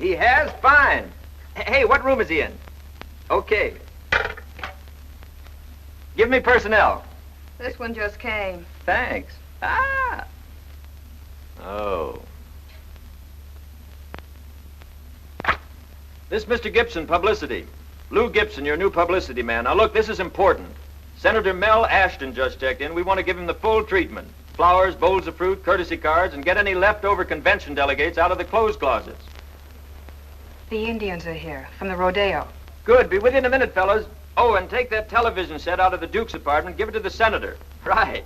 He has? Fine. Hey, what room is he in? Okay. Give me personnel. This one just came. Thanks. Ah. Oh. This Mr. Gibson, publicity. Lou Gibson, your new publicity man. Now, look, this is important. Senator Mel Ashton just checked in. We want to give him the full treatment. Flowers, bowls of fruit, courtesy cards, and get any leftover convention delegates out of the clothes closets. The Indians are here, from the rodeo. Good. Be with you in a minute, fellas. Oh, and take that television set out of the Duke's apartment. Give it to the senator. Right.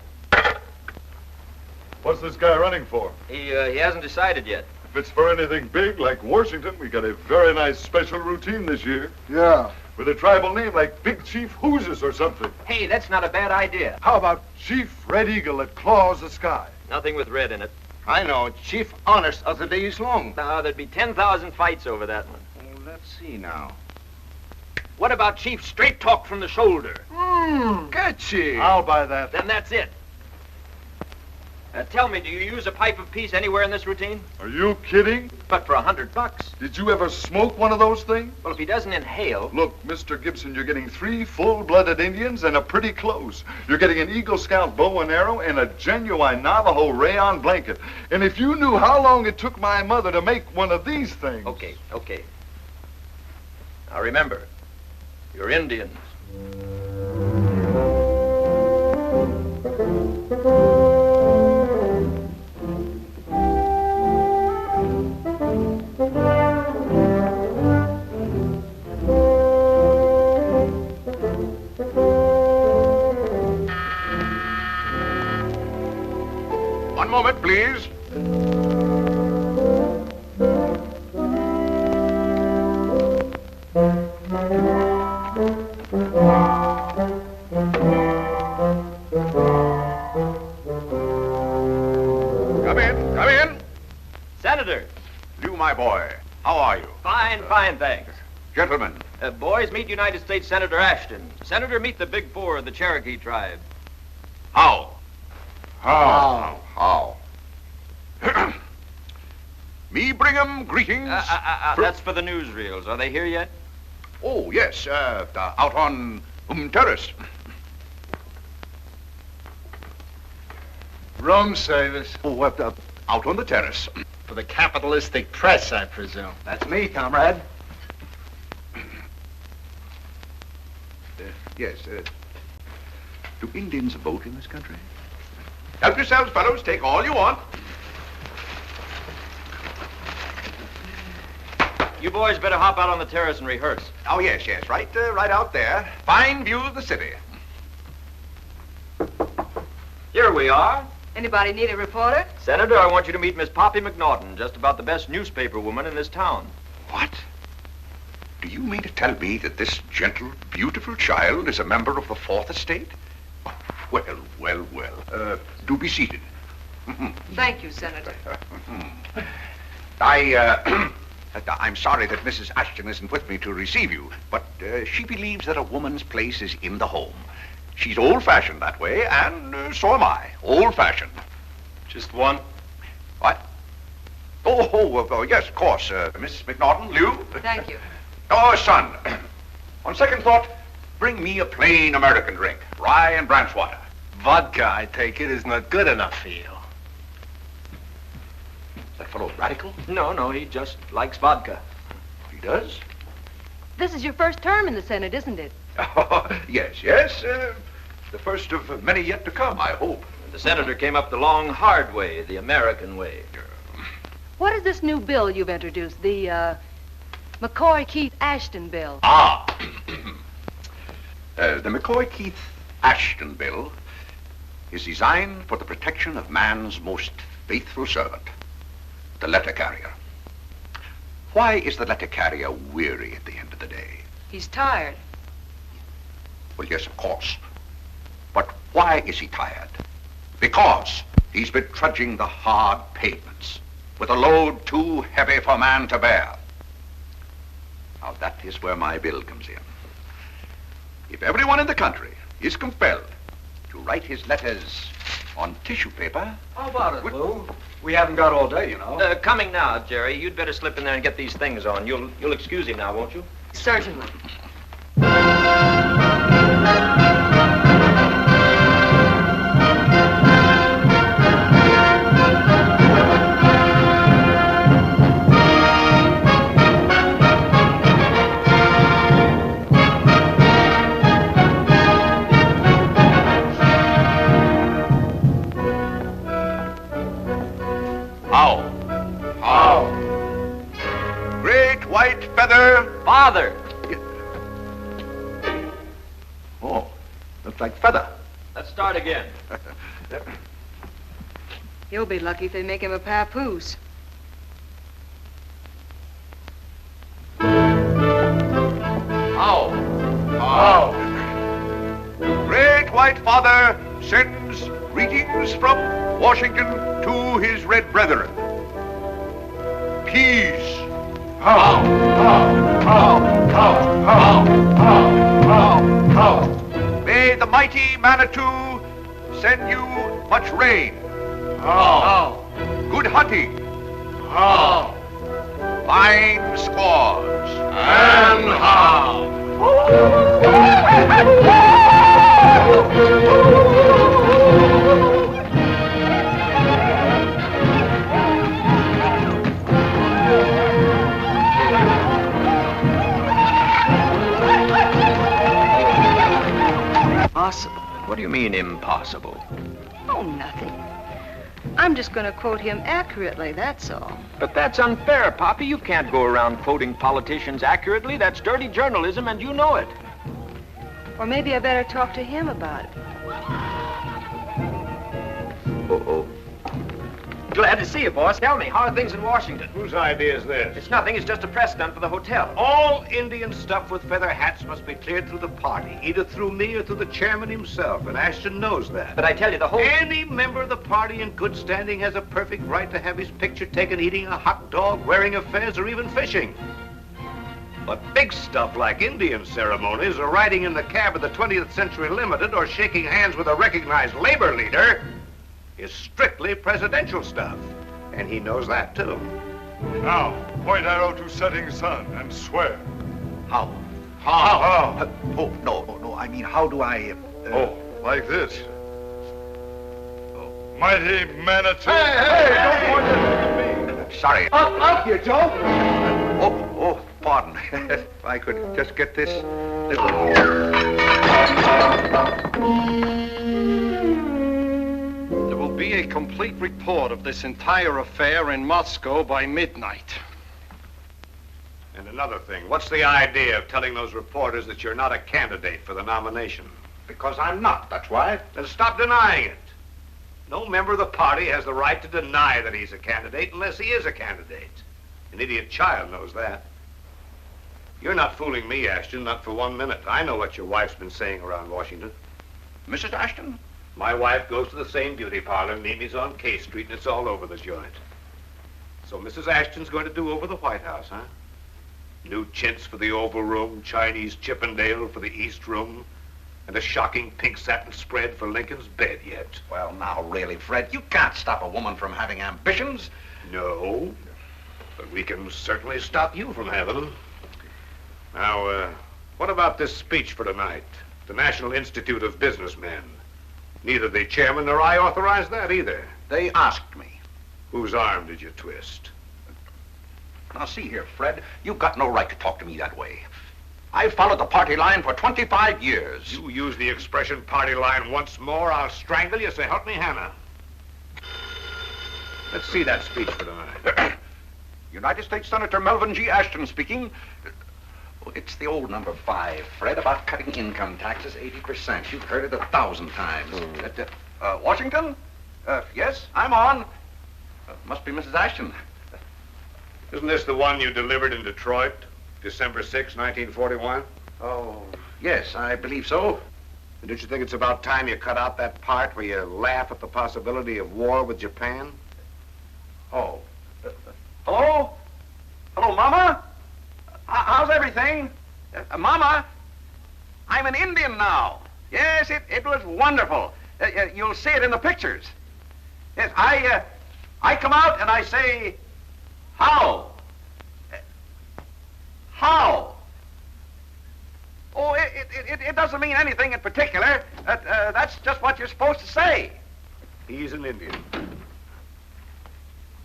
What's this guy running for? He hasn't decided yet. If it's for anything big, like Washington, we got a very nice special routine this year. Yeah. With a tribal name like Big Chief Hooses or something. Hey, that's not a bad idea. How about Chief Red Eagle that claws the sky? Nothing with red in it. I know. Chief Honest of the Days Long. No, there'd be 10,000 fights over that one. Oh, let's see now. What about Chief Straight Talk from the Shoulder? Catchy. I'll buy that. Then that's it. Tell me, do you use a pipe of peace anywhere in this routine? Are you kidding? But for $100. Did you ever smoke one of those things? Well, if he doesn't inhale... Look, Mr. Gibson, you're getting 3 full-blooded Indians and a pretty close. You're getting an Eagle Scout bow and arrow and a genuine Navajo rayon blanket. And if you knew how long it took my mother to make one of these things... Okay. Now remember, you're Indians. One moment, please. Come in. Senator. Lou, my boy, how are you? Fine, thanks. Gentlemen. Boys, meet United States Senator Ashton. Senator, meet the Big Four of the Cherokee tribe. How? Me bring 'em greetings. That's for the newsreels. Are they here yet? Oh, yes, out on terrace. Room service. Oh, out on the terrace. For the capitalistic press, I presume. That's me, comrade. Yes, do Indians vote in this country? Help yourselves, fellows. Take all you want. You boys better hop out on the terrace and rehearse. Oh, yes, right out there. Fine view of the city. Here we are. Anybody need a reporter? Senator, I want you to meet Miss Poppy McNaughton, just about the best newspaper woman in this town. What? Do you mean to tell me that this gentle, beautiful child is a member of the Fourth Estate? Oh, well. Do be seated. Thank you, Senator. I'm sorry that Mrs. Ashton isn't with me to receive you, but she believes that a woman's place is in the home. She's old-fashioned that way, and so am I. Old-fashioned. Just one? What? Oh, yes, of course. Miss McNaughton, Lou? Thank you. Oh, son, on second thought, bring me a plain American drink. Rye and branch water. Vodka, I take it, is not good enough for you. Is that fellow radical? No, he just likes vodka. He does? This is your first term in the Senate, isn't it? Oh, yes. The first of many yet to come, I hope. The senator came up the long, hard way, the American way. What is this new bill you've introduced? The, McCoy-Keith-Ashton bill. The McCoy-Keith-Ashton bill is designed for the protection of man's most faithful servant, the letter carrier. Why is the letter carrier weary at the end of the day? He's tired. Well, yes, of course. But why is he tired? Because he's been trudging the hard pavements with a load too heavy for man to bear. Now, that is where my bill comes in. If everyone in the country is compelled to write his letters On tissue paper? How about it, Lou? We haven't got all day, you know. Coming now, Jerry. You'd better slip in there and get these things on. You'll excuse him now, won't you? Certainly. How? Great white feather. Father! Oh, looks like feather. Let's start again. He'll be lucky if they make him a papoose. How? Great white father sends greetings from Washington to his red brethren. Peace. How? May the mighty Manitou send you much rain. How? Good hunting. How? Fine squaws. And how? Impossible. What do you mean, impossible? Oh, nothing. I'm just going to quote him accurately, that's all. But that's unfair, Poppy. You can't go around quoting politicians accurately. That's dirty journalism, and you know it. Or maybe I better talk to him about it. Uh-oh. Glad to see you, boss. Tell me, how are things in Washington? Whose idea is this? It's nothing. It's just a press stunt for the hotel. All Indian stuff with feather hats must be cleared through the party, either through me or through the chairman himself, and Ashton knows that. But I tell you, the whole... Any member of the party in good standing has a perfect right to have his picture taken eating a hot dog, wearing a fez, or even fishing. But big stuff like Indian ceremonies or riding in the cab of the 20th Century Limited or shaking hands with a recognized labor leader is strictly presidential stuff. And he knows that, too. Now, point arrow to setting sun and swear. How? How? Oh, no. I mean, how do I... Oh, like this. Mighty Manitou. Hey, don't point at me. Sorry. Up here, Joe. Oh, pardon. If I could just get this... There will be a complete report of this entire affair in Moscow by midnight. And another thing, what's the idea of telling those reporters that you're not a candidate for the nomination? Because I'm not, that's why. Then stop denying it. No member of the party has the right to deny that he's a candidate unless he is a candidate. An idiot child knows that. You're not fooling me, Ashton, not for 1 minute. I know what your wife's been saying around Washington. Mrs. Ashton? My wife goes to the same beauty parlor, Mimi's on K Street, and it's all over the joint. So Mrs. Ashton's going to do over the White House, huh? New chintz for the Oval Room, Chinese Chippendale for the East Room, and a shocking pink satin spread for Lincoln's bed yet. Well, now, really, Fred, you can't stop a woman from having ambitions. No, but we can certainly stop you from having them. Now, what about this speech for tonight? The National Institute of Businessmen. Neither the chairman nor I authorized that either. They asked me. Whose arm did you twist? Now, see here, Fred, you've got no right to talk to me that way. I've followed the party line for 25 years. You use the expression party line once more, I'll strangle you, so help me Hannah. Let's see that speech for tonight. United States Senator Melvin G. Ashton speaking. Oh, it's the old number 5, Fred, about cutting income taxes 80%. You've heard it 1,000 times. Washington? Yes, I'm on. Must be Mrs. Ashton. Isn't this the one you delivered in Detroit, December 6, 1941? Oh, yes, I believe so. And don't you think it's about time you cut out that part where you laugh at the possibility of war with Japan? Oh. Hello? Hello, Mama? How's everything? Mama, I'm an Indian now. Yes, it was wonderful. You'll see it in the pictures. Yes, I come out and I say, how? How? Oh, it doesn't mean anything in particular. That's just what you're supposed to say. He's an Indian.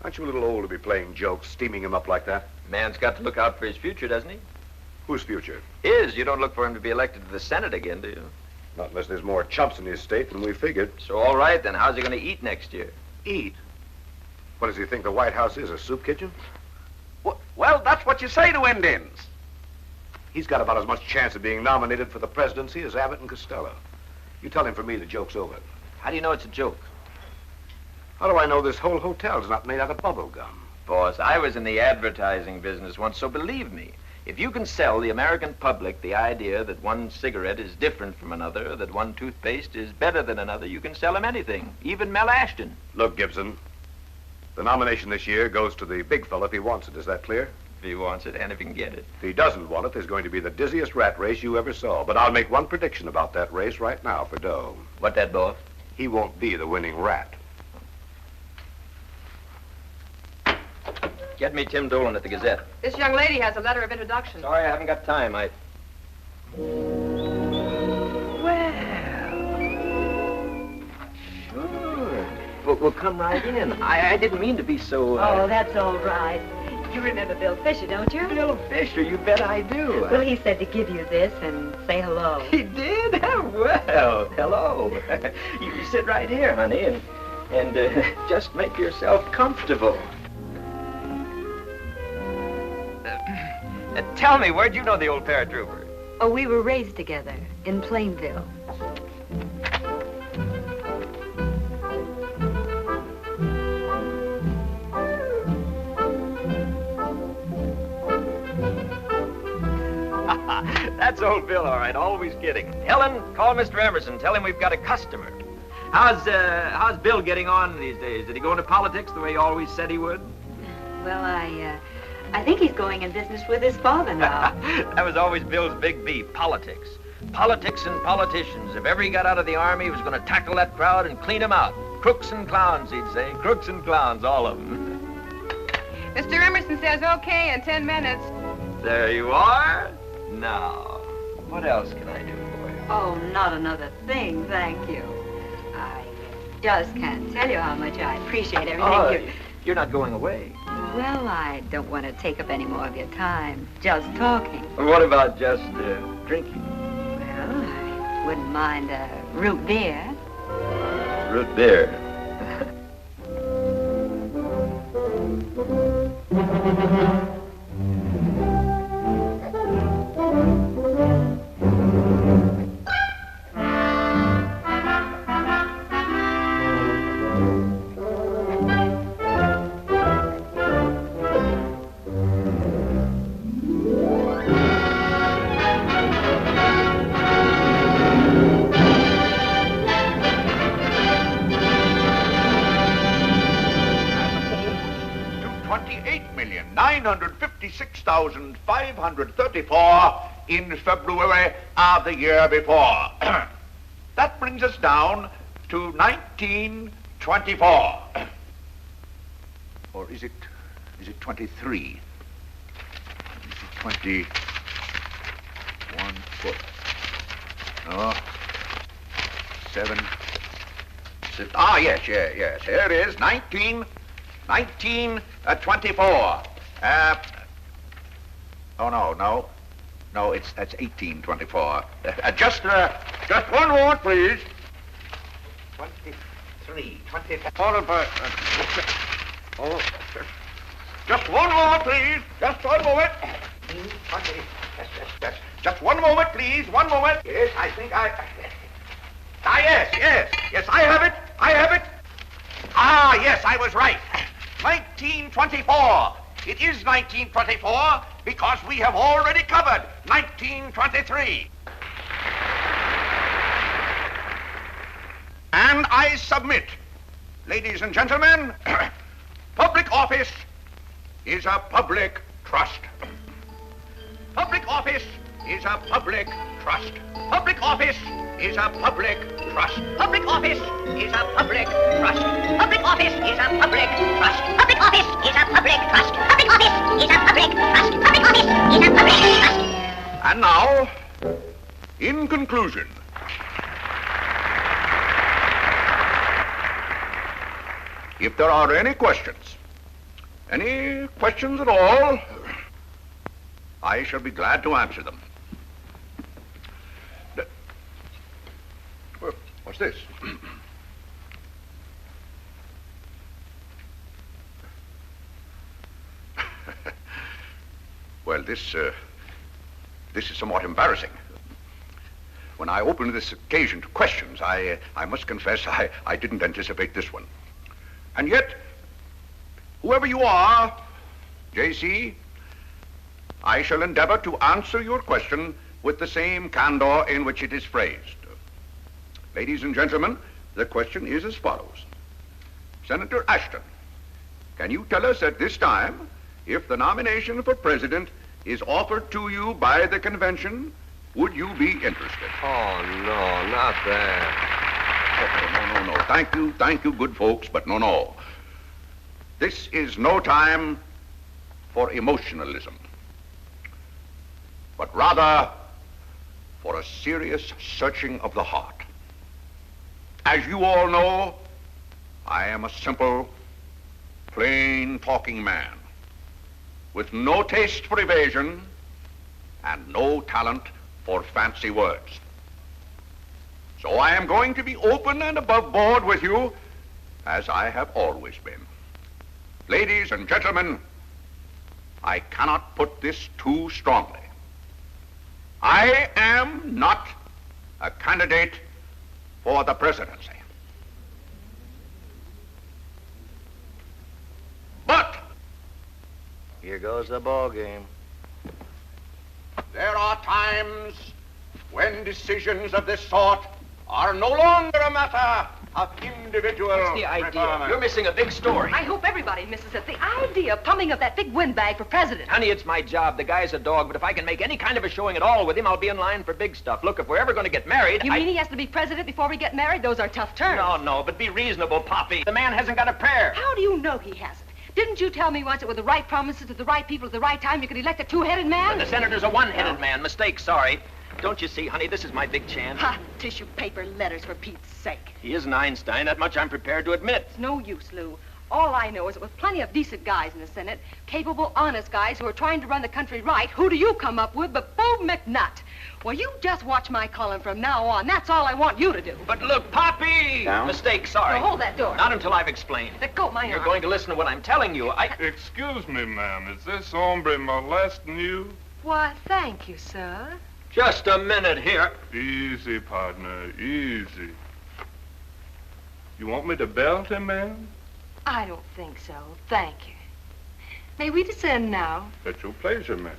Aren't you a little old to be playing jokes, steaming him up like that? Man's got to look out for his future, doesn't he? Whose future? His. You don't look for him to be elected to the Senate again, do you? Not unless there's more chumps in his state than we figured. So, all right, then. How's he going to eat next year? Eat? What does he think the White House is, a soup kitchen? Well, that's what you say to Indians. He's got about as much chance of being nominated for the presidency as Abbott and Costello. You tell him for me the joke's over. How do you know it's a joke? How do I know this whole hotel's not made out of bubble gum? Boss, I was in the advertising business once, so believe me, if you can sell the American public the idea that one cigarette is different from another, that one toothpaste is better than another, you can sell him anything, even Mel Ashton. Look, Gibson, the nomination this year goes to the big fella if he wants it. Is that clear? If he wants it and if he can get it. If he doesn't want it, there's going to be the dizziest rat race you ever saw. But I'll make one prediction about that race right now for Doe. What that, boss? He won't be the winning rat. Get me Tim Dolan at the Gazette. This young lady has a letter of introduction. Sorry, I haven't got time. Well, sure. We'll come right in. I didn't mean to be so... Oh, that's all right. You remember Bill Fisher, don't you? Bill Fisher, you bet I do. Well, he said to give you this and say hello. He did? Well, hello. You sit right here, honey, and just make yourself comfortable. Tell me, where'd you know the old paratrooper? Oh, we were raised together in Plainville. That's old Bill, all right, always kidding. Helen, call Mr. Emerson. Tell him we've got a customer. How's Bill getting on these days? Did he go into politics the way he always said he would? Well, I think he's going in business with his father now. That was always Bill's big beef, politics. Politics and politicians. If ever he got out of the Army, he was going to tackle that crowd and clean them out. Crooks and clowns, he'd say. Crooks and clowns, all of them. Mr. Emerson says okay in 10 minutes. There you are. Now, what else can I do for you? Oh, not another thing, thank you. I just can't tell you how much I appreciate everything You're not going away. Well, I don't want to take up any more of your time. Just talking. What about just drinking? Well, I wouldn't mind root beer. Root beer. $956,534 in February of the year before. That brings us down to 1924. Or is it 23? Is it 21 foot? No. 7, 6. Ah, yes. Here it is, 1924. No, that's 1824. Just one moment, please. 23, 24. Just one moment, please. Just one moment. 20. Just one moment, please. 1 moment. Yes, I think I... Ah, yes, I have it. Ah, yes, I was right. 1924. It is 1924 because we have already covered 1923. And I submit, ladies and gentlemen, public office is a public trust. Public office is a public trust. Public office is a public trust. Public office is a public trust. Public office is a public trust. Public office is a public trust. Public office is a public trust. Public office is a public trust. And now, in conclusion, if there are any questions at all, I shall be glad to answer them. What's this? Well, this is somewhat embarrassing. When I opened this occasion to questions, I must confess I didn't anticipate this one. And yet, whoever you are, J.C., I shall endeavor to answer your question with the same candor in which it is phrased. Ladies and gentlemen, the question is as follows. Senator Ashton, can you tell us at this time if the nomination for president is offered to you by the convention, would you be interested? Oh, no, not that. Oh, no. Thank you, good folks, but no. This is no time for emotionalism, but rather for a serious searching of the heart. As you all know, I am a simple, plain talking man with no taste for evasion and no talent for fancy words. So I am going to be open and above board with you, as I have always been. Ladies and gentlemen, I cannot put this too strongly. I am not a candidate for the presidency. But Here goes the ball game. there are times when decisions of this sort are no longer a matter of individual What's the idea? preferment. You're missing a big story. I hope everybody misses it. The idea of pumping up that big windbag for president. Honey, it's my job. The guy's a dog, but if I can make any kind of a showing at all with him, I'll be in line for big stuff. Look, if we're ever going to get married, You mean he has to be president before we get married? Those are tough terms. No, but be reasonable, Poppy. The man hasn't got a prayer. How do you know he hasn't? Didn't you tell me once that with the right promises to the right people at the right time, you could elect a two-headed man? The senator's a one-headed man. Mistake, sorry. Don't you see, honey, this is my big chance. Ha! Tissue paper letters, for Pete's sake. He isn't Einstein. That much I'm prepared to admit. It's no use, Lou. All I know is that with plenty of decent guys in the Senate, capable, honest guys who are trying to run the country right, who do you come up with but Bo McNutt? Well, you just watch my column from now on. That's all I want you to do. But look, Poppy! Down. Mistake, sorry. Now, hold that door. Not until I've explained. Let go of my You're arm. going to listen to what I'm telling you. Excuse me, ma'am. Is this hombre molesting you? Why, thank you, sir. Just a minute here. Easy, partner, easy. You want me to belt him, ma'am? I don't think so. Thank you. May we descend now? At your pleasure, ma'am.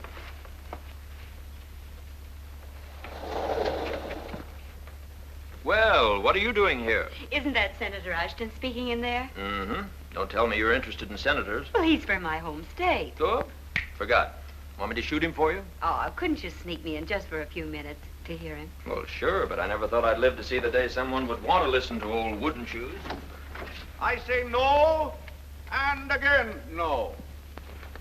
Well, what are you doing here? Isn't that Senator Ashton speaking in there? Mm-hmm. Don't tell me you're interested in senators. Well, he's from my home state. Oh, forgot. Want me to shoot him for you? Oh, couldn't you sneak me in just for a few minutes to hear him? Well, sure, but I never thought I'd live to see the day someone would want to listen to old wooden shoes. I say no, and again no.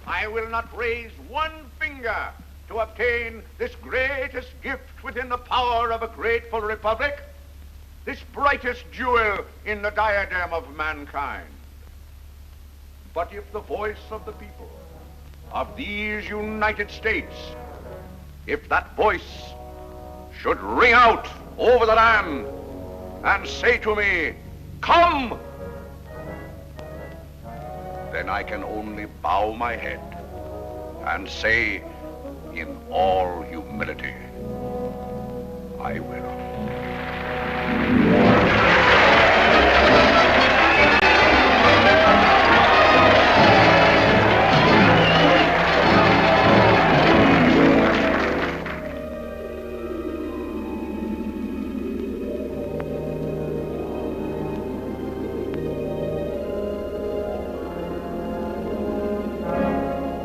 I will not raise one finger to obtain this greatest gift within the power of a grateful republic, this brightest jewel in the diadem of mankind. But if the voice of the people of these United States, if that voice should ring out over the land and say to me, "Come," then I can only bow my head and say, in all humility, I will.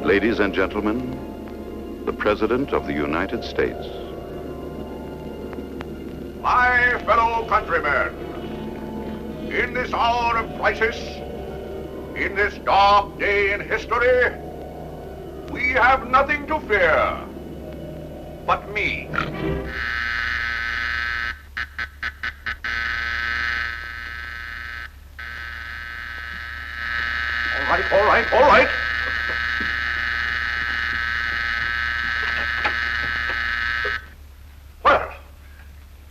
Ladies and gentlemen, the President of the United States. My fellow countrymen, in this hour of crisis, in this dark day in history, we have nothing to fear but me. All right. Well,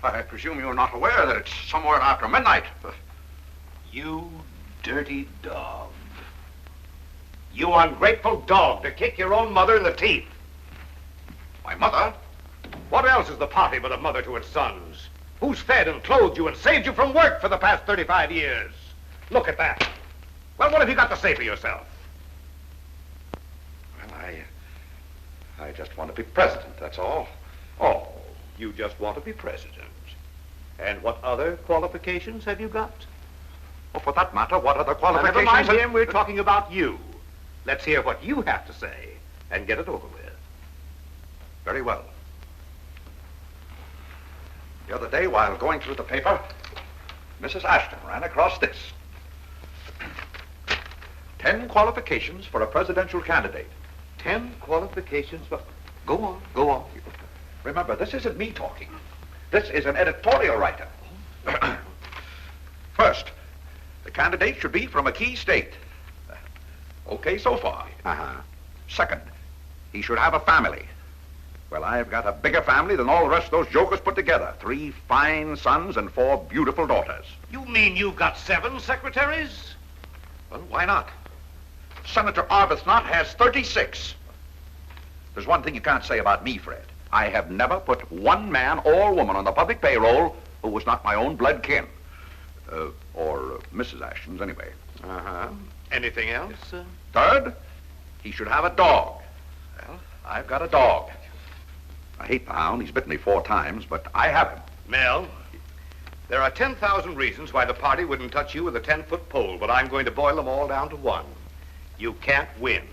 I presume you're not aware that it's somewhere after midnight. You dirty dog. You ungrateful dog to kick your own mother in the teeth. My mother? What else is the party but a mother to its sons? Who's fed and clothed you and saved you from work for the past 35 years? Look at that. Well, what have you got to say for yourself? Well, I just want to be president, that's all. Oh, you just want to be president. And what other qualifications have you got? Well, for that matter, what other Now, qualifications... never mind him, we're talking about you. Let's hear what you have to say and get it over with. Very well. The other day, while going through the paper, Mrs. Ashton ran across this. 10 qualifications for a presidential candidate. 10 qualifications for... Go on. Remember, this isn't me talking. This is an editorial writer. First, the candidate should be from a key state. Okay so far. Second, he should have a family. Well, I've got a bigger family than all the rest of those jokers put together. 3 fine sons and 4 beautiful daughters. You mean you've got 7 secretaries? Well, why not? Senator Arbuthnot has 36. There's one thing you can't say about me, Fred. I have never put one man or woman on the public payroll who was not my own blood kin. Or Mrs. Ashton's, anyway. Anything else? Third, he should have a dog. Well, I've got a dog. I hate the hound. He's bitten me 4 times, but I have him. Mel, there are 10,000 reasons why the party wouldn't touch you with a 10-foot pole, but I'm going to boil them all down to one. You can't win.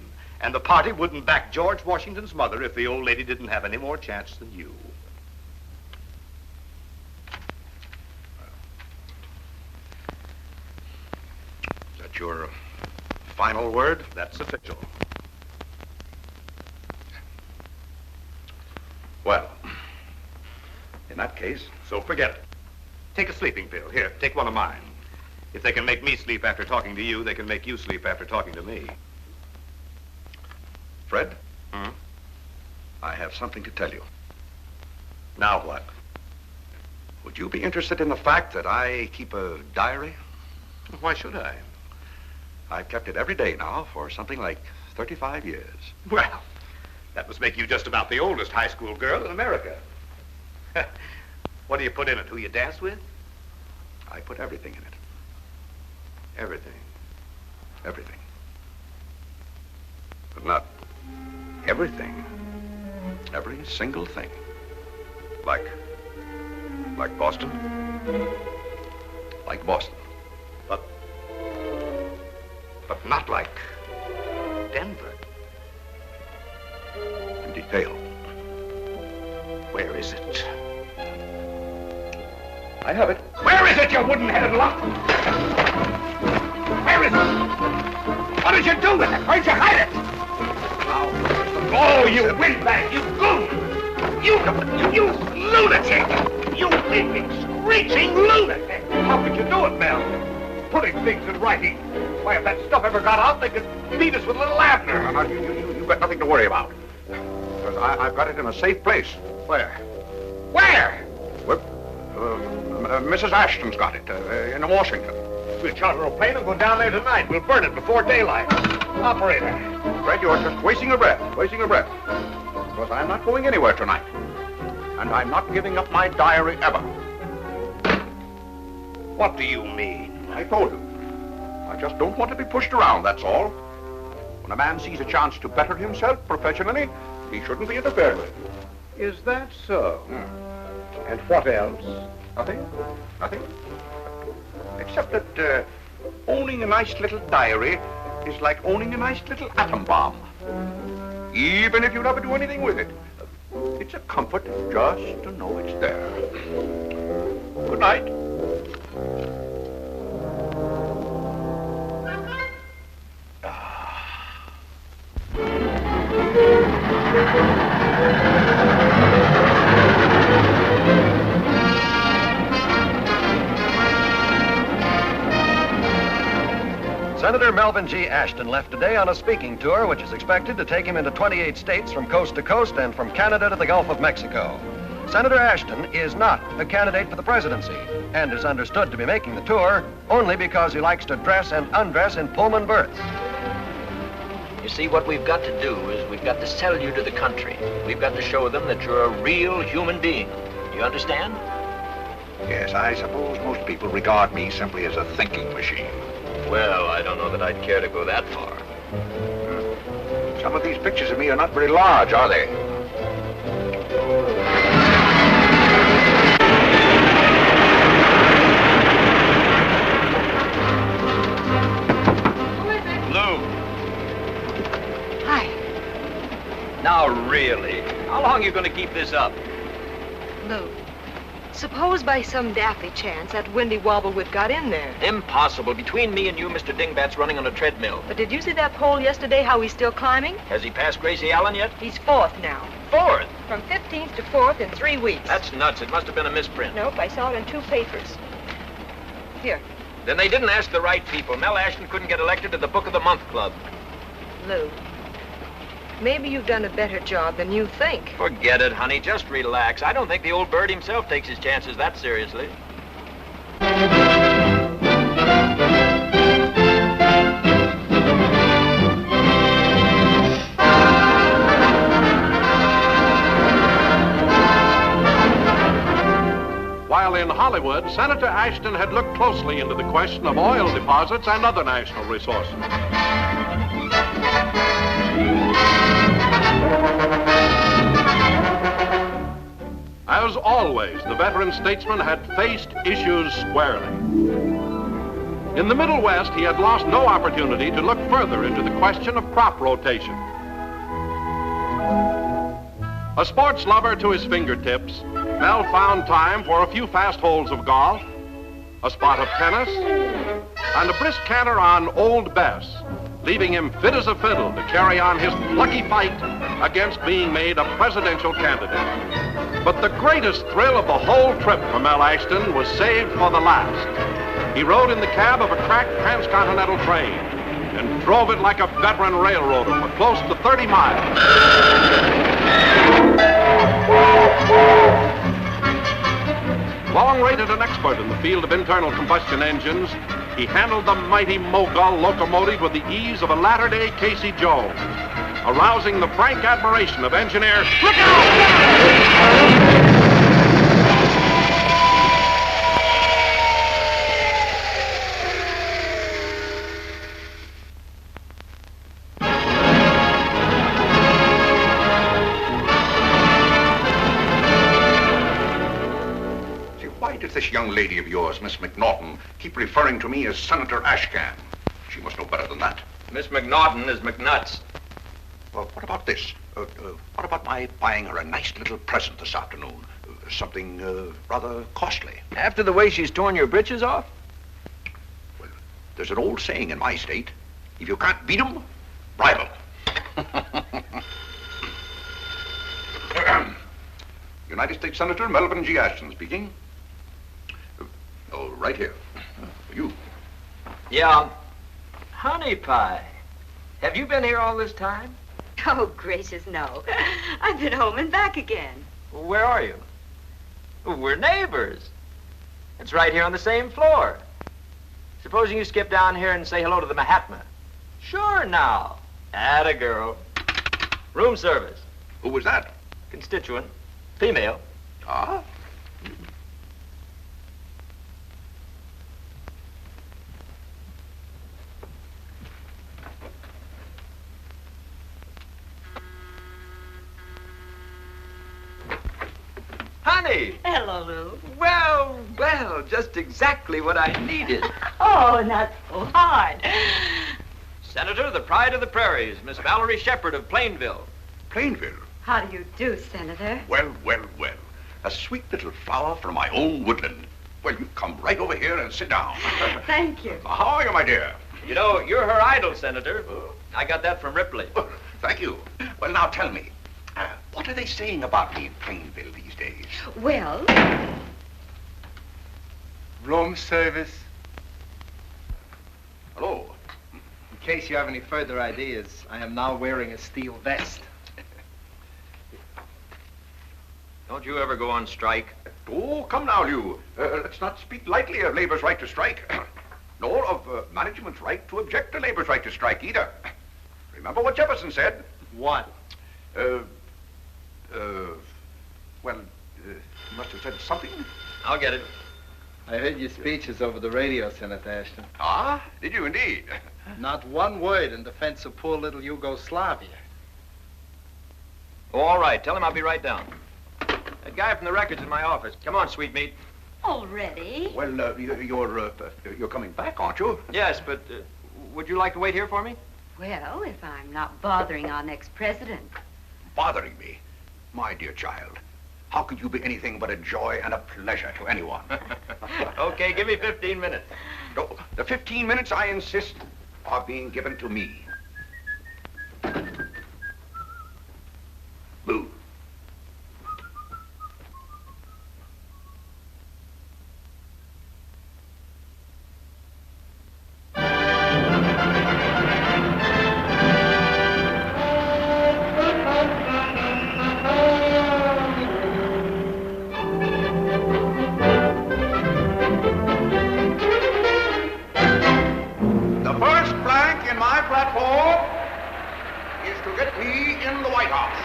And the party wouldn't back George Washington's mother if the old lady didn't have any more chance than you. Is that your final word? That's official. Well, in that case... So forget it. Take a sleeping pill. Here, take one of mine. If they can make me sleep after talking to you, they can make you sleep after talking to me. Fred? I have something to tell you. Now what? Would you be interested in the fact that I keep a diary? Why should I? I've kept it every day now for something like 35 years. Well, that must make you just about the oldest high school girl in America. What do you put in it? Who you dance with? I put everything in it. Everything. Everything. But not everything. Every single thing. Like Boston. Like Boston. But not like Denver. In detail. Where is it? I have it. Where is it, you wooden-headed lump? Where is it? What did you do with it? Where'd you hide it? Oh, you windbag! You goon! You lunatic! You weeping, screeching lunatic! How could you do it, Mel? Putting things in writing. Why, if that stuff ever got out, they could beat us with little Abner. No, you've got nothing to worry about. Because I've got it in a safe place. Where? Where? Well, Mrs. Ashton's got it in Washington. We'll charter a plane and go down there tonight. We'll burn it before daylight. Operator. Fred, you're just wasting your breath. Because I'm not going anywhere tonight. And I'm not giving up my diary ever. What do you mean? I told you. I just don't want to be pushed around, that's all. When a man sees a chance to better himself professionally, he shouldn't be interfered with. Is that so? And what else? Nothing. Except that owning a nice little diary is like owning a nice little atom bomb. Even if you never do anything with it, it's a comfort just to know it's there. Good night. Senator Melvin G. Ashton left today on a speaking tour which is expected to take him into 28 states from coast to coast and from Canada to the Gulf of Mexico. Senator Ashton is not a candidate for the presidency and is understood to be making the tour only because he likes to dress and undress in Pullman berths. You see, what we've got to do is we've got to sell you to the country. We've got to show them that you're a real human being. Do you understand? Yes, I suppose most people regard me simply as a thinking machine. Well, I don't know that I'd care to go that far. Some of these pictures of me are not very large, are they? Lou. Hi. Now, really, how long are you going to keep this up? Lou, suppose by some daffy chance that windy wobblewood got in there. Impossible. Between me and you, Mr. Dingbat's running on a treadmill. But did you see that pole yesterday, how he's still climbing? Has he passed Gracie Allen yet? He's fourth now. Fourth? From 15th to 4th in 3 weeks. That's nuts. It must have been a misprint. Nope, I saw it in 2 papers. Here. Then they didn't ask the right people. Mel Ashton couldn't get elected to the Book of the Month Club. Lou, maybe you've done a better job than you think. Forget it, honey. Just relax. I don't think the old bird himself takes his chances that seriously. While in Hollywood, Senator Ashton had looked closely into the question of oil deposits and other national resources. As always, the veteran statesman had faced issues squarely. In the Middle West, he had lost no opportunity to look further into the question of crop rotation. A sports lover to his fingertips, Mel found time for a few fast holes of golf, a spot of tennis, and a brisk canter on Old Bess, leaving him fit as a fiddle to carry on his plucky fight against being made a presidential candidate. But the greatest thrill of the whole trip for Mel Ashton was saved for the last. He rode in the cab of a cracked transcontinental train and drove it like a veteran railroader for close to 30 miles. Long rated an expert in the field of internal combustion engines, he handled the mighty Mogul locomotive with the ease of a latter-day Casey Jones, arousing the frank admiration of engineer. Look out! This young lady of yours, Miss McNaughton, keep referring to me as Senator Ashcan. She must know better than that. Miss McNaughton is McNuts. Well, what about this? What about my buying her a nice little present this afternoon? Something rather costly. After the way she's torn your britches off? Well, there's an old saying in my state, if you can't beat 'em, bribe 'em. United States Senator Melvin G. Ashton speaking. Oh, right here. For you. Yeah. Honey pie. Have you been here all this time? Oh, gracious, no. I've been home and back again. Where are you? We're neighbors. It's right here on the same floor. Supposing you skip down here and say hello to the Mahatma. Sure now. Atta girl. Room service. Who was that? Constituent. Female. Ah? Honey! Hello, Lou. Well, just exactly what I needed. Oh, not so hard. Senator, the pride of the prairies, Miss Valerie Shepard of Plainville. Plainville? How do you do, Senator? Well. A sweet little flower from my own woodland. Well, you come right over here and sit down. Thank you. How are you, my dear? You know, you're her idol, Senator. I got that from Ripley. Thank you. Well, now tell me, what are they saying about me in Plainville these days? Well, Room service. Hello. In case you have any further ideas, I am now wearing a steel vest. Don't you ever go on strike? Oh, come now, you. Let's not speak lightly of labor's right to strike, nor of management's right to object to labor's right to strike either. Remember what Jefferson said? What? He must have said something. I'll get it. I heard your speeches over the radio, Senator Ashton. Ah, did you indeed? Not one word in defense of poor little Yugoslavia. Oh, all right. Tell him I'll be right down. That guy from the records in my office. Come on, sweetmeat. already. Well, you're coming back, aren't you? Yes, but would you like to wait here for me? Well, if I'm not bothering our next president. Bothering me? My dear child, how could you be anything but a joy and a pleasure to anyone? Okay, give me 15 minutes. No, the 15 minutes, I insist, are being given to me. Move. The first plank in my platform is to get me in the White House.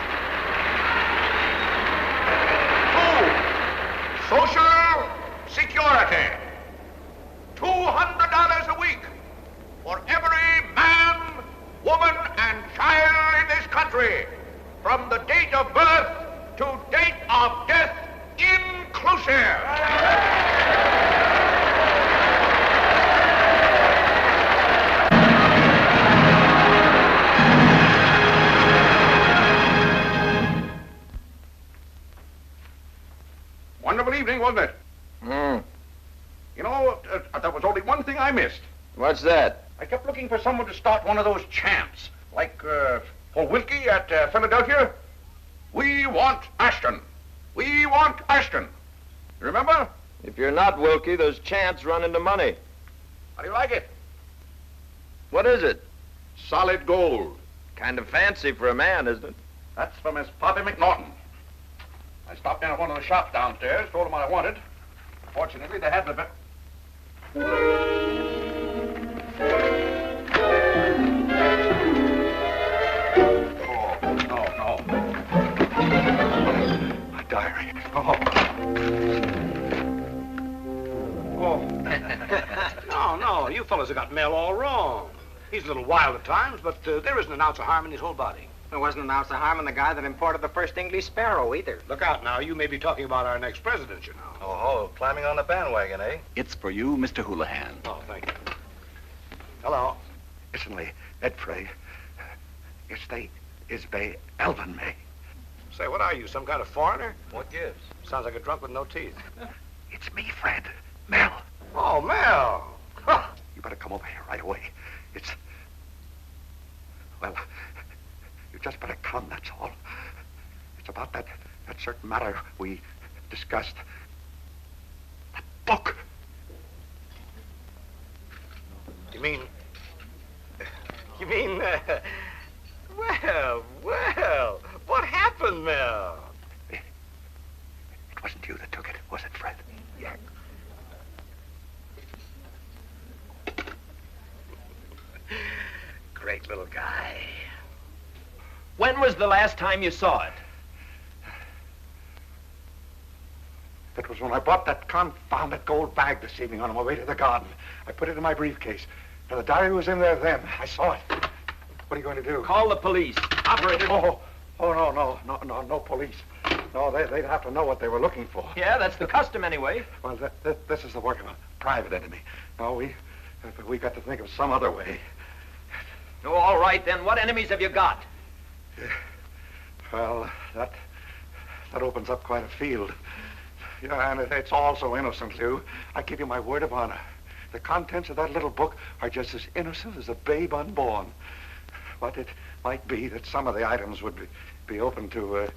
2, social security. $200 a week for every man, woman, and child in this country, from the date of birth to date of death inclusive. Wonderful evening, wasn't it? You know, there was only one thing I missed. What's that? I kept looking for someone to start one of those chants, like for Wilkie at Philadelphia. We want Ashton. We want Ashton. You remember? If you're not Wilkie, those chants run into money. How do you like it? What is it? Solid gold. Kind of fancy for a man, isn't it? That's from Miss Poppy McNaughton. I stopped in at one of the shops downstairs, told them what I wanted. Fortunately, they had the bit. Oh, no. My diary. Oh. No, you fellas have got Mel all wrong. He's a little wild at times, but there isn't an ounce of harm in his whole body. There wasn't an ounce of harm in the guy that imported the first English sparrow, either. Look out now, you may be talking about our next president, you know. Oh, climbing on the bandwagon, eh? It's for you, Mr. Houlihan. Oh, thank you. Hello. Isn't Ed Frey? Is they Elvin May? Say, what are you, some kind of foreigner? What gives? Sounds like a drunk with no teeth. It's me, Fred. Mel. Oh, Mel. Huh. You better come over here right away. Well, you just better come, that's all. It's about that certain matter we discussed. That book. You mean, well, what happened, Mel? It wasn't you that took it, was it, Fred? Yeah. Great little guy. When was the last time you saw it? That was when I bought that confounded gold bag this evening on my way to the garden. I put it in my briefcase. Now, the diary was in there then. I saw it. What are you going to do? Call the police. Operator. No police. No, they'd have to know what they were looking for. Yeah, that's the custom anyway. Well, this is the work of a private enemy. No, we got to think of some other way. Oh, all right, then. What enemies have you got? Well, that opens up quite a field. Yeah, and it's all so innocent, Lou. I give you my word of honor. The contents of that little book are just as innocent as a babe unborn. But it might be that some of the items would be open to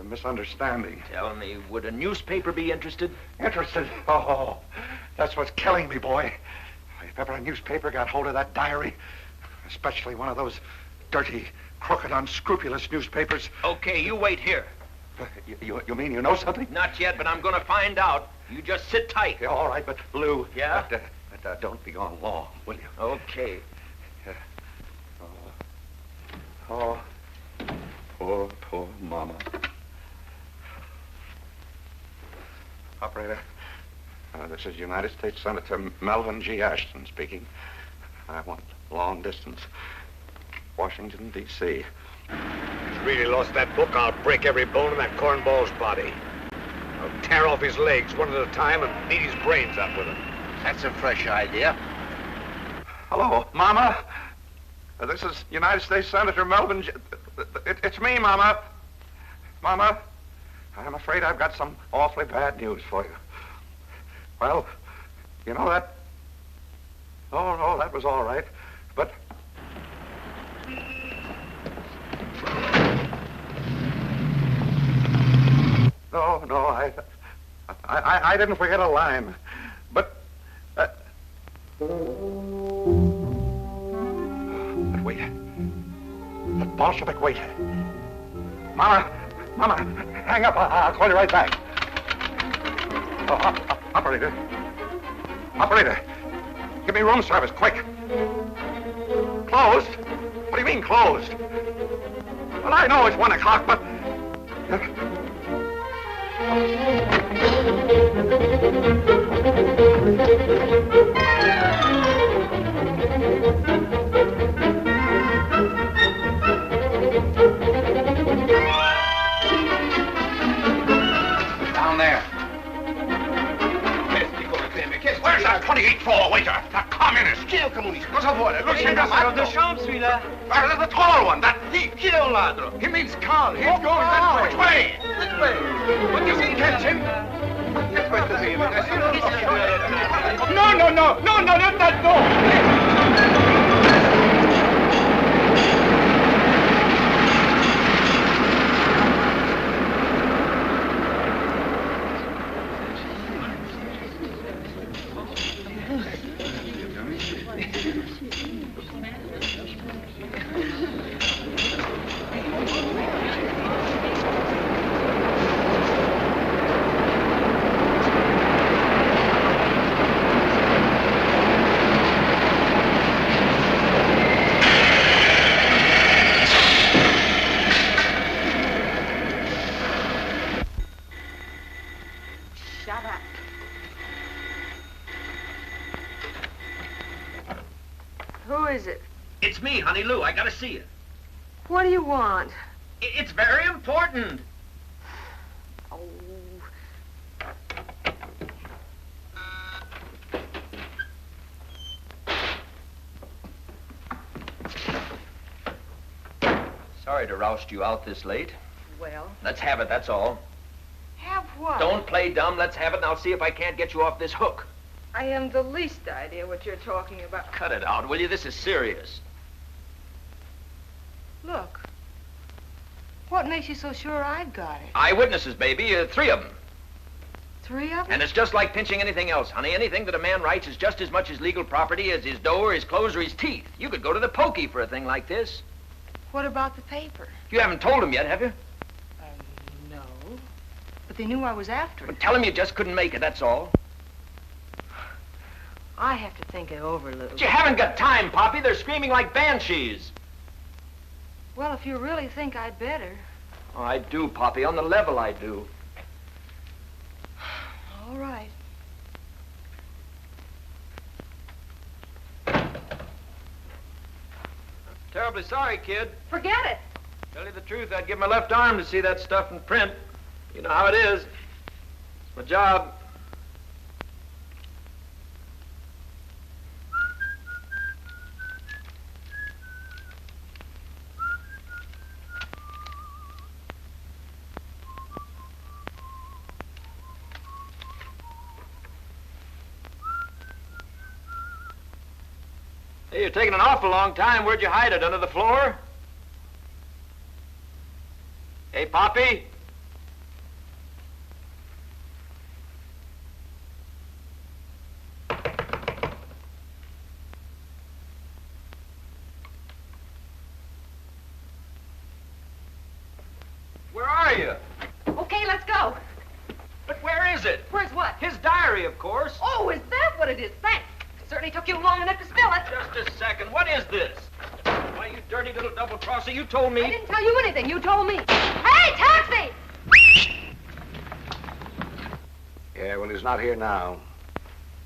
misunderstanding. Tell me, would a newspaper be interested? Interested? Oh, that's what's killing me, boy. If ever a newspaper got hold of that diary, especially one of those dirty, crooked, unscrupulous newspapers. Okay, you wait here. You mean you know something? Not yet, but I'm going to find out. You just sit tight. Yeah, all right, but Lou. Yeah? But don't be gone long, will you? Okay. Oh, poor Mama. Operator, this is United States Senator Melvin G. Ashton speaking. I want long distance. Washington, D.C. If he's really lost that book, I'll break every bone in that cornball's body. I'll tear off his legs one at a time and beat his brains out with them. That's a fresh idea. Hello, Mama. This is United States Senator Melvin G. It's me, Mama. Mama, I'm afraid I've got some awfully bad news for you. Well, you know that... Oh, no, that was all right. But... No, I didn't forget a line. But... that waiter. That Bolshevik waiter. Mama, hang up. I'll call you right back. Oh, operator. Operator, give me room service, quick. Closed? What do you mean, closed? Well, I know it's 1 o'clock, but... Down there. Where's that 28th floor waiter? That communist. Qui è un comunista? Cosa vuole? Lo scendamatto? The taller one, that thief. Chi è un ladro? He means Carl. He's going that way. Which way? This way. But you can catch him. This way to me. No, not that door. Shut up. Who is it? It's me, Honey Lou. I gotta see you. What do you want? It's very important. Oh. Sorry to roust you out this late. Well, Let's have it, that's all. have what? Don't play dumb. Let's have it, and I'll see if I can't get you off this hook. I haven't the least idea what you're talking about. Cut it out, will you? This is serious. Look. What makes you so sure I've got it? Eyewitnesses, baby. 3 of them. 3 of them? And it's just like pinching anything else, honey. Anything that a man writes is just as much his legal property as his dough or his clothes or his teeth. You could go to the pokey for a thing like this. What about the paper? You haven't told them yet, have you? No. But they knew I was after it. Well, tell them you just couldn't make it, that's all. I have to think it over, Lou. But you haven't got time, Poppy. They're screaming like banshees. Well, if you really think I'd better. Oh, I do, Poppy. On the level, I do. All right. Terribly sorry, kid. Forget it. Tell you the truth, I'd give my left arm to see that stuff in print. You know how it is. It's my job. Hey, you're taking an awful long time. Where'd you hide it? Under the floor? Hey, Poppy? Where are you? Okay, let's go. But where is it? Where's what? His diary, of course. Oh, is that what it is? Thanks. Certainly took you long enough to spill it. Just a second. What is this? Why, you dirty little double-crosser, you told me. I didn't tell you anything. You told me. Hey, taxi! Yeah, well, he's not here now.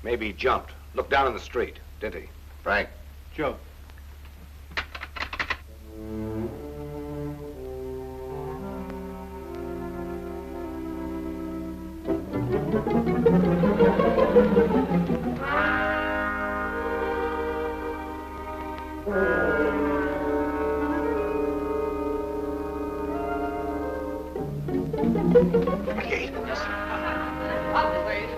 Maybe he jumped. Looked down in the street, didn't he? Frank. Joe.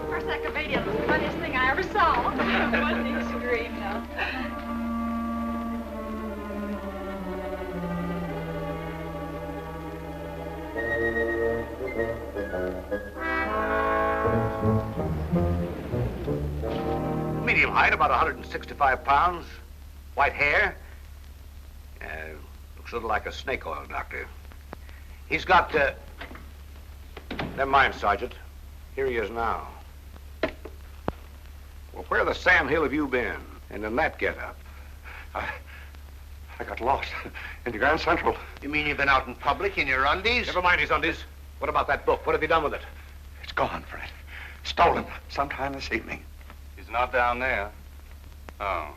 First that comedian was the funniest thing I ever saw. Wasn't he scream now? Medium height, about 165 pounds. White hair. Looks a little like a snake oil doctor. He's got, Never mind, Sergeant. Here he is now. Well, where the Sam Hill have you been? And in that get-up? I got lost in the Grand Central. You mean you've been out in public in your undies? Never mind his undies. What about that book? What have you done with it? It's gone, Fred. Stolen sometime this evening. He's not down there. Oh.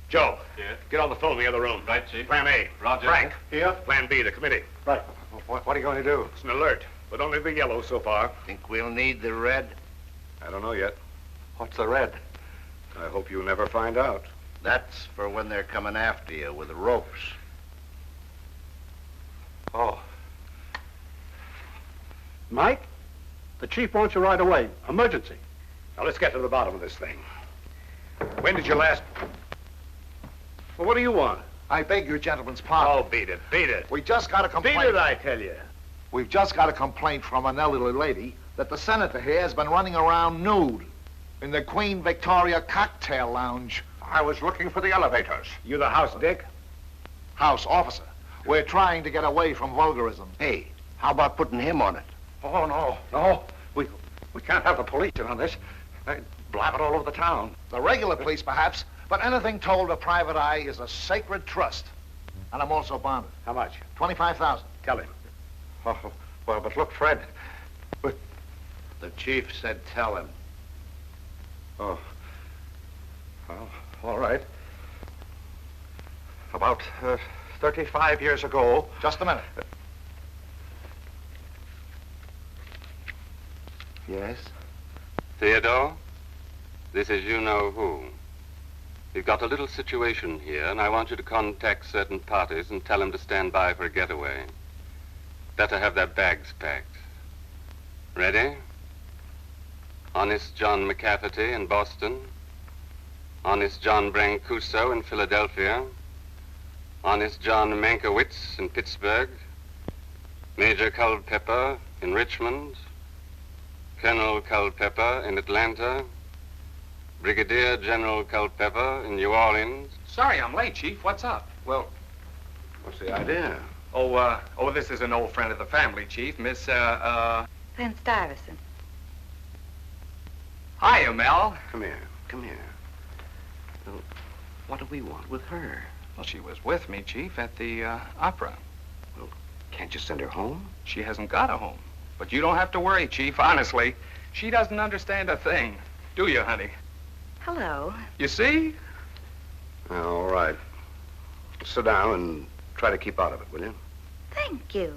Joe. Yeah? Get on the phone in the other room. Right, Chief. Plan A. Roger. Frank. Here? Plan B, the committee. Right. What are you going to do? It's an alert, but only the yellow so far. Think we'll need the red? I don't know yet. What's the red? I hope you never find out. That's for when they're coming after you with ropes. Oh. Mike? The chief wants you right away. Emergency. Now, let's get to the bottom of this thing. When did you last... Well, what do you want? I beg your gentleman's pardon. Oh, beat it, beat it. We just got a complaint. Beat it, I tell you. We've just got a complaint from an elderly lady that the senator here has been running around nude in the Queen Victoria Cocktail Lounge. I was looking for the elevators. You the house, Dick? House officer. We're trying to get away from vulgarism. Hey, how about putting him on it? Oh, no. We can't have the police in on this. They blab it all over the town. The regular police, perhaps, but anything told to private eye is a sacred trust. And I'm also bonded. How much? $25,000. Tell him. Oh, well, but look, Fred. The chief said tell him. Oh. Well, all right. About 35 years ago... Just a minute. Yes? Theodore, this is you-know-who. We've got a little situation here, and I want you to contact certain parties and tell them to stand by for a getaway. Better have their bags packed. Ready? Honest John McCafferty in Boston. Honest John Brancuso in Philadelphia. Honest John Mankiewicz in Pittsburgh. Major Culpeper in Richmond. Colonel Culpeper in Atlanta. Brigadier General Culpeper in New Orleans. Sorry I'm late, Chief. What's up? Well, what's the idea? Oh, this is an old friend of the family, Chief. Miss, Then Stuyvesant. Hiya, Mel. Come here. Well, what do we want with her? Well, she was with me, Chief, at the, opera. Well, can't you send her home? She hasn't got a home. But you don't have to worry, Chief, honestly. She doesn't understand a thing. Do you, honey? Hello. You see? All right. Sit down and try to keep out of it, will you? Thank you.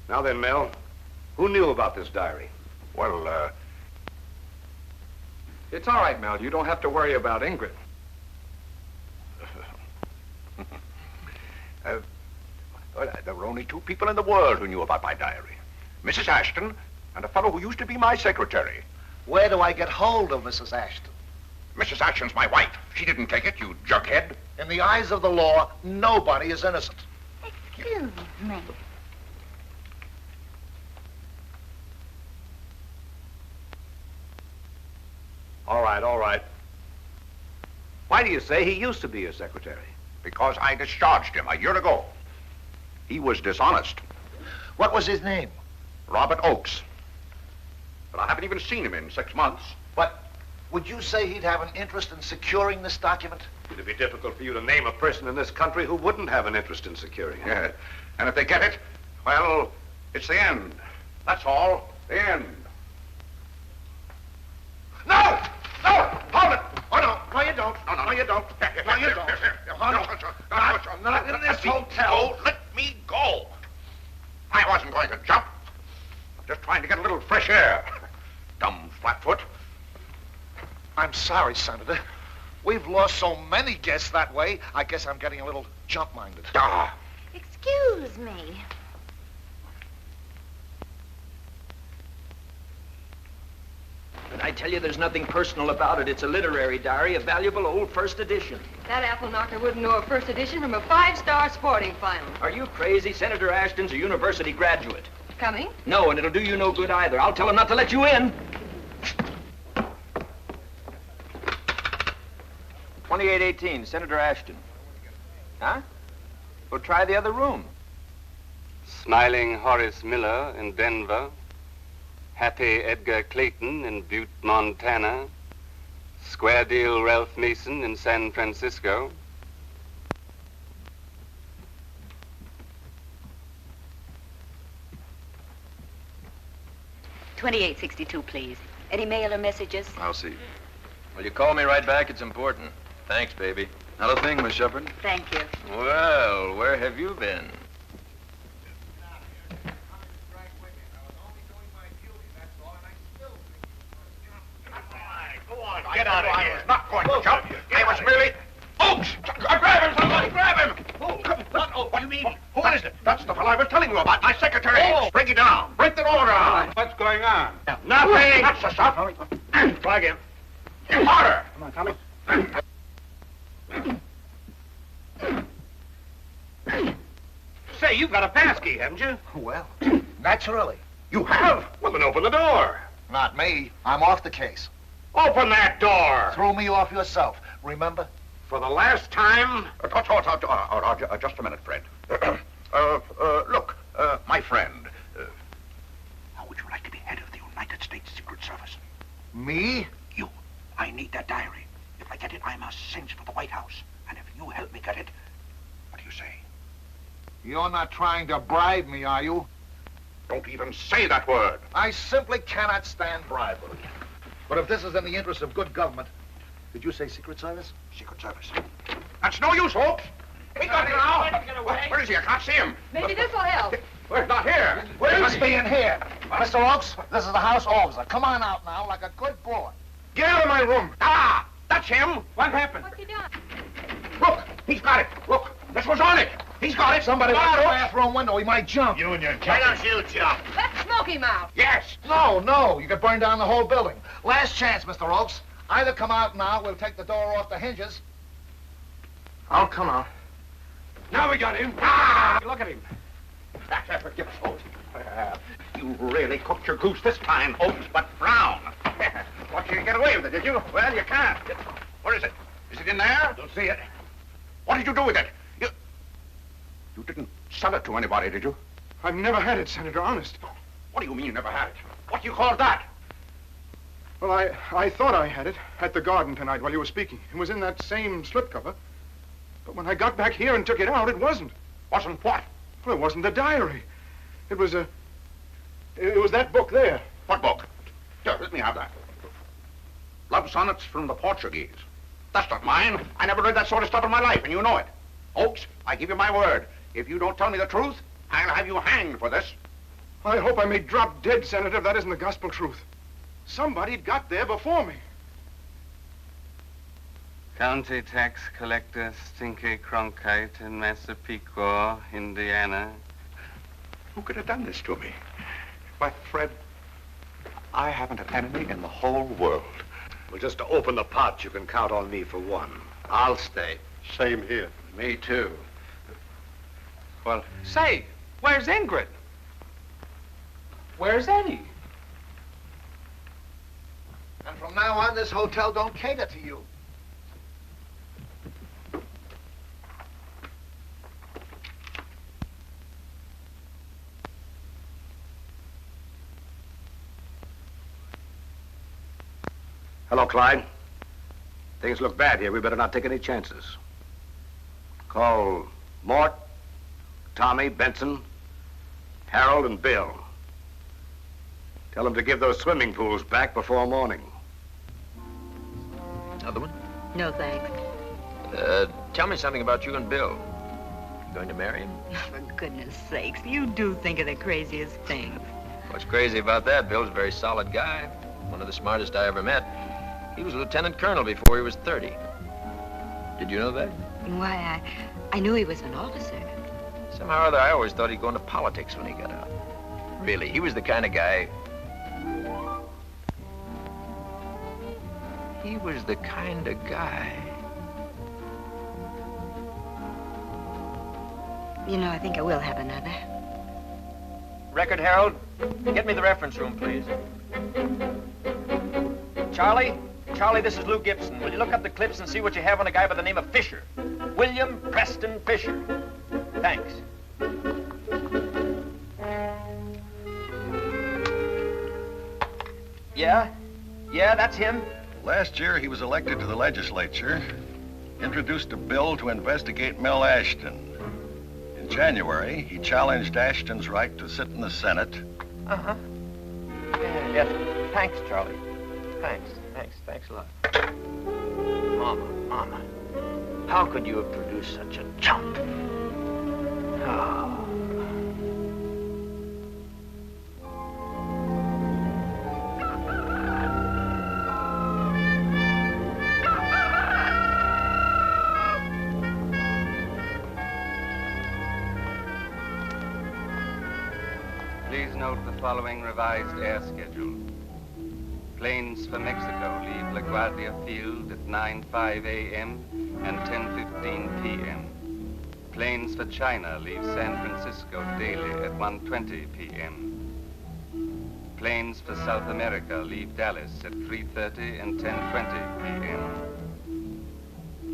Now then, Mel, who knew about this diary? Well, It's all right, Mel. You don't have to worry about Ingrid. only two people in the world who knew about my diary. Mrs. Ashton and a fellow who used to be my secretary. Where do I get hold of Mrs. Ashton? Mrs. Ashton's my wife. She didn't take it, you jughead. In the eyes of the law, nobody is innocent. Excuse me. All right, all right. Why do you say he used to be your secretary? Because I discharged him a year ago. He was dishonest. What was his name? Robert Oakes. But I haven't even seen him in 6 months. But would you say he'd have an interest in securing this document? It'd be difficult for you to name a person in this country who wouldn't have an interest in securing it. Yeah. And if they get it, well, it's the end. That's all. The end. No! No! Hold it! Oh, no. No, you don't. No, you don't. No, you don't. Not in this hotel. Let me go. I wasn't going to jump. I'm just trying to get a little fresh air. Dumb flatfoot. I'm sorry, Senator. We've lost so many guests that way, I guess I'm getting a little jump-minded. Excuse me. But I tell you, there's nothing personal about it. It's a literary diary, a valuable old first edition. That apple knocker wouldn't know a first edition from a 5-star sporting final. Are you crazy? Senator Ashton's a university graduate. Coming? No, and it'll do you no good either. I'll tell him not to let you in. 2818, Senator Ashton. Huh? Well, try the other room. Smiling Horace Miller in Denver. Happy Edgar Clayton in Butte, Montana. Square Deal Ralph Mason in San Francisco. $28.62, please. Any mail or messages? I'll see. Will you call me right back? It's important. Thanks, baby. Not a thing, Miss Shepard. Thank you. Well, where have you been? Get out of here. Not going to jump. I was merely... Oakes! Grab him, somebody! Grab him! What do you mean? Who is it? That's the fellow I was telling you about, my secretary. Break it down. Break the door down. What's going on? Nothing. That's the stuff. Try again. Harder. Come on, Tommy. Say, you've got a pass key, haven't you? Well, naturally. You have? Well, then open the door. Not me. I'm off the case. Open that door. Throw me off yourself, remember? For the last time... just a minute, Fred. Look, my friend. How would you like to be head of the United States Secret Service? Me? You. I need that diary. If I get it, I'm a cinch for the White House. And if you help me get it, what do you say? You're not trying to bribe me, are you? Don't even say that word. I simply cannot stand bribery. But if this is in the interest of good government, did you say Secret Service? Secret Service. That's no use, folks. We got him now. Where is he? I can't see him. Maybe this'll help. We're not here. He must be in here. Mr. Oakes, this is the house officer. Come on out now like a good boy. Get out of my room. Ah, that's him. What happened? What's he done? Look, he's got it. Look, this was on it. He's got it. Somebody Got went to the it. bathroom window. He might jump. You and your Why don't you jump? Let's smoke him out. Yes. No. You could burn down the whole building. Last chance, Mr. Oakes. Either come out now, we'll take the door off the hinges. I'll come out. Now we got him. Ah! Look at him. Give us Oakes. You really cooked your goose this time, Oakes, but brown. What, you get away with it, did you? Well, you can't. Where is it? Is it in there? Don't see it. What did you do with it? You didn't sell it to anybody, did you? I've never had it, Senator, honest. What do you mean you never had it? What do you call that? Well, I thought I had it at the garden tonight while you were speaking. It was in that same slipcover. But when I got back here and took it out, it wasn't. Wasn't what? Well, it wasn't the diary. It was that book there. What book? Here, let me have that. Love sonnets from the Portuguese. That's not mine. I never read that sort of stuff in my life, and you know it. Oakes, I give you my word. If you don't tell me the truth, I'll have you hanged for this. I hope I may drop dead, Senator, if that isn't the gospel truth. Somebody got there before me. County tax collector Stinky Cronkite in Massapequa, Indiana. Who could have done this to me? Why, Fred, I haven't an enemy in the whole world. Well, just to open the pot, you can count on me for one. I'll stay. Same here. Me too. Well, say, where's Ingrid? Where's Eddie? And from now on, this hotel don't cater to you. Hello, Clyde. Things look bad here. We better not take any chances. Call Mort, Tommy, Benson, Harold, and Bill. Tell them to give those swimming pools back before morning. Another one? No, thanks. Tell me something about you and Bill. You going to marry him? For goodness sakes, you do think of the craziest things. What's crazy about that? Bill's a very solid guy. One of the smartest I ever met. He was lieutenant colonel before he was 30. Did you know that? Why, I knew he was an officer. Somehow or other, I always thought he'd go into politics when he got out. Really, he was the kind of guy... He was the kind of guy... You know, I think I will have another. Record, Harold. Get me the reference room, please. Charlie? Charlie, this is Lou Gibson. Will you look up the clips and see what you have on a guy by the name of Fisher? William Preston Fisher. Thanks. Yeah? Yeah, that's him. Last year, he was elected to the legislature, introduced a bill to investigate Mel Ashton. In January, he challenged Ashton's right to sit in the Senate. Uh-huh. Yes. Thanks, Charlie. Thanks a lot. Mama. How could you have produced such a chump? Oh. Please note the following revised air schedule. Planes for Mexico leave LaGuardia Field at 9:05 a.m. and 10:15 p.m. Planes for China leave San Francisco daily at 1:20 p.m. Planes for South America leave Dallas at 3:30 and 10:20 p.m.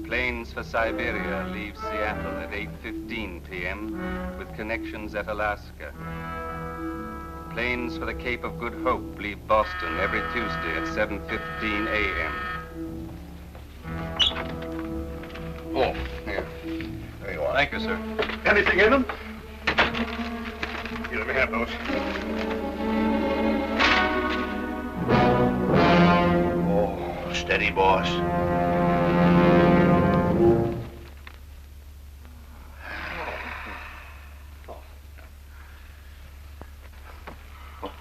Planes for Siberia leave Seattle at 8:15 p.m. with connections at Alaska. Planes for the Cape of Good Hope leave Boston every Tuesday at 7:15 a.m. Oh, here. There you are. Thank you, sir. Anything in them? Here, let me have those. Oh, steady, boss.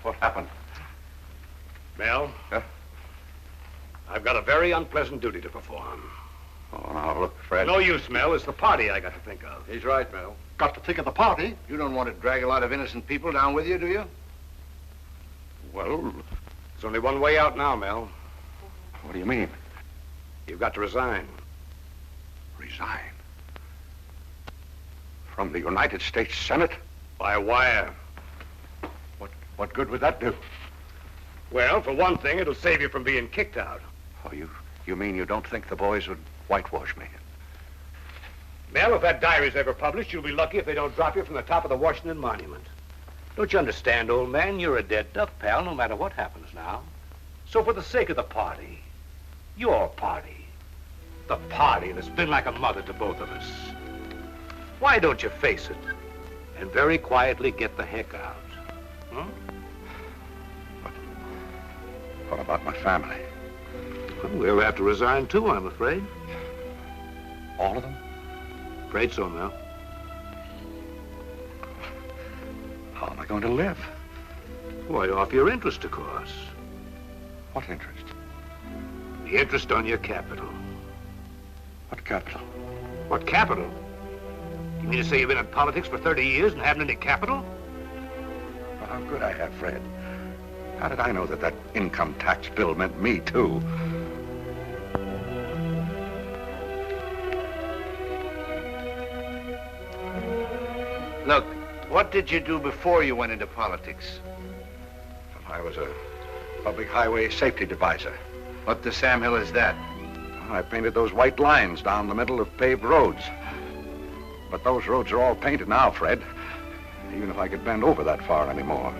What happened? Mel? Huh? I've got a very unpleasant duty to perform. Oh, now, look, Fred. No use, Mel. It's the party I got to think of. He's right, Mel. Got to think of the party. You don't want to drag a lot of innocent people down with you, do you? Well, there's only one way out now, Mel. What do you mean? You've got to resign. Resign? From the United States Senate? By wire. What good would that do? Well, for one thing, it'll save you from being kicked out. Oh, you mean you don't think the boys would whitewash me? Mel, if that diary's ever published, you'll be lucky if they don't drop you from the top of the Washington Monument. Don't you understand, old man? You're a dead duck, pal, no matter what happens now. So for the sake of the party, your party, the party that's been like a mother to both of us, why don't you face it and very quietly get the heck out? Hmm? What about my family? Well, we'll have to resign too, I'm afraid. All of them? Afraid so, Mel. How am I going to live? Why, off your interest, of course. What interest? The interest on your capital. What capital? What capital? You mean to say you've been in politics for 30 years and haven't any capital? How could I have, Fred? How did I know that that income tax bill meant me, too? Look, what did you do before you went into politics? I was a public highway safety advisor. What the Sam Hill is that? I painted those white lines down the middle of paved roads. But those roads are all painted now, Fred. Even if I could bend over that far anymore.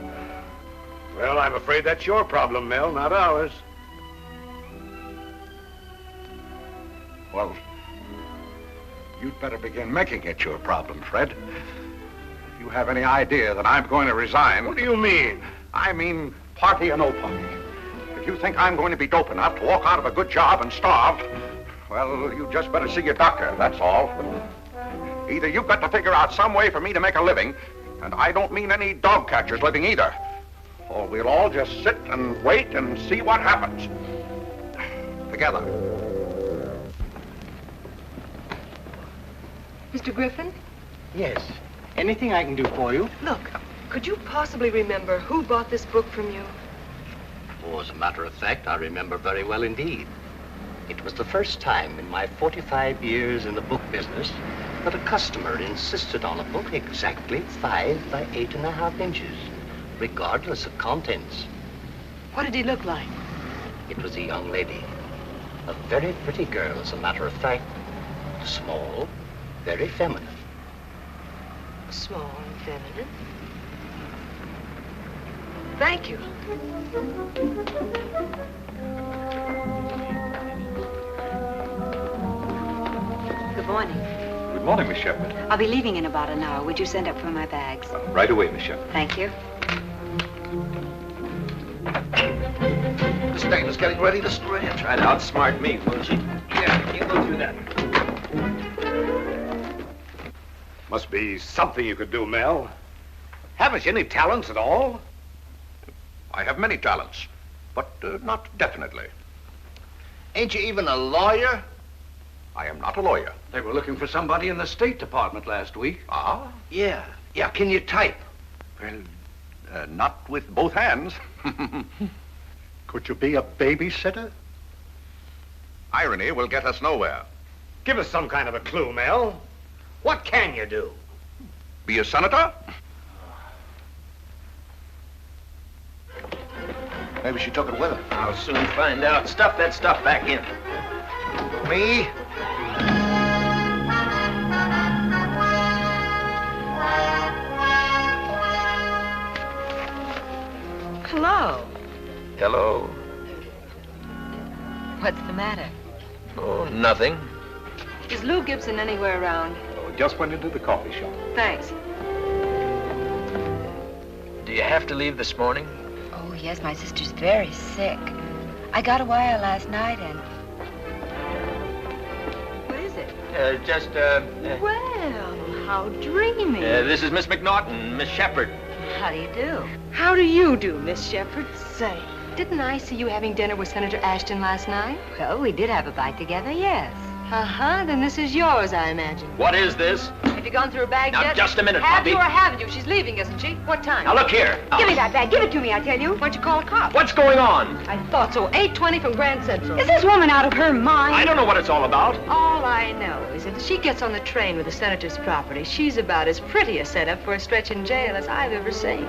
Well, I'm afraid that's your problem, Mel, not ours. Well, you'd better begin making it your problem, Fred. If you have any idea that I'm going to resign... What do you mean? I mean party or no party. If you think I'm going to be dope enough to walk out of a good job and starve, well, you just better see your doctor, that's all. Either you've got to figure out some way for me to make a living, and I don't mean any dog catcher's living either, or we'll all just sit and wait and see what happens. Together. Mr. Griffin? Yes. Anything I can do for you? Look, could you possibly remember who bought this book from you? Oh, as a matter of fact, I remember very well indeed. It was the first time in my 45 years in the book business that a customer insisted on a book exactly 5 by 8.5 inches, regardless of contents. What did he look like? It was a young lady. A very pretty girl, as a matter of fact. Small, very feminine. Small and feminine. Thank you. Good morning. Good morning, Miss Shepard. I'll be leaving in about an hour. Would you send up for my bags? Right away, Miss Shepard. Thank you. This thing is getting ready to stretch. Try to outsmart me, won't she? Yeah, you go through that. Must be something you could do, Mel. Haven't you any talents at all? I have many talents, but not definitely. Ain't you even a lawyer? I am not a lawyer. They were looking for somebody in the State Department last week. Ah? Yeah. Yeah, can you type? Well, not with both hands. Could you be a babysitter? Irony will get us nowhere. Give us some kind of a clue, Mel. What can you do? Be a senator? Maybe she took it with her. I'll soon find out. Stuff that stuff back in. Me? Hello. Hello. What's the matter? Oh, nothing. Is Lou Gibson anywhere around? Oh, just went into the coffee shop. Thanks. Do you have to leave this morning? Oh, yes, my sister's very sick. I got a wire last night and... What is it? Well, how dreamy. This is Miss McNaughton, Miss Shepard. How do you do? How do you do, Miss Shepard? Say, didn't I see you having dinner with Senator Ashton last night? Well, we did have a bite together, yes. Uh-huh, then this is yours, I imagine. What is this? Have you gone through her bag Now, yet? just a minute, Have Poppy. you or haven't you? She's leaving, isn't she? What time? Now, look here. Give me that bag. Give it to me, I tell you. Why don't you call a cop? What's going on? I thought so. 8:20 from Grand Central. Is this woman out of her mind? I don't know what it's all about. All I know is that if she gets on the train with the senator's property, she's about as pretty a setup for a stretch in jail as I've ever seen.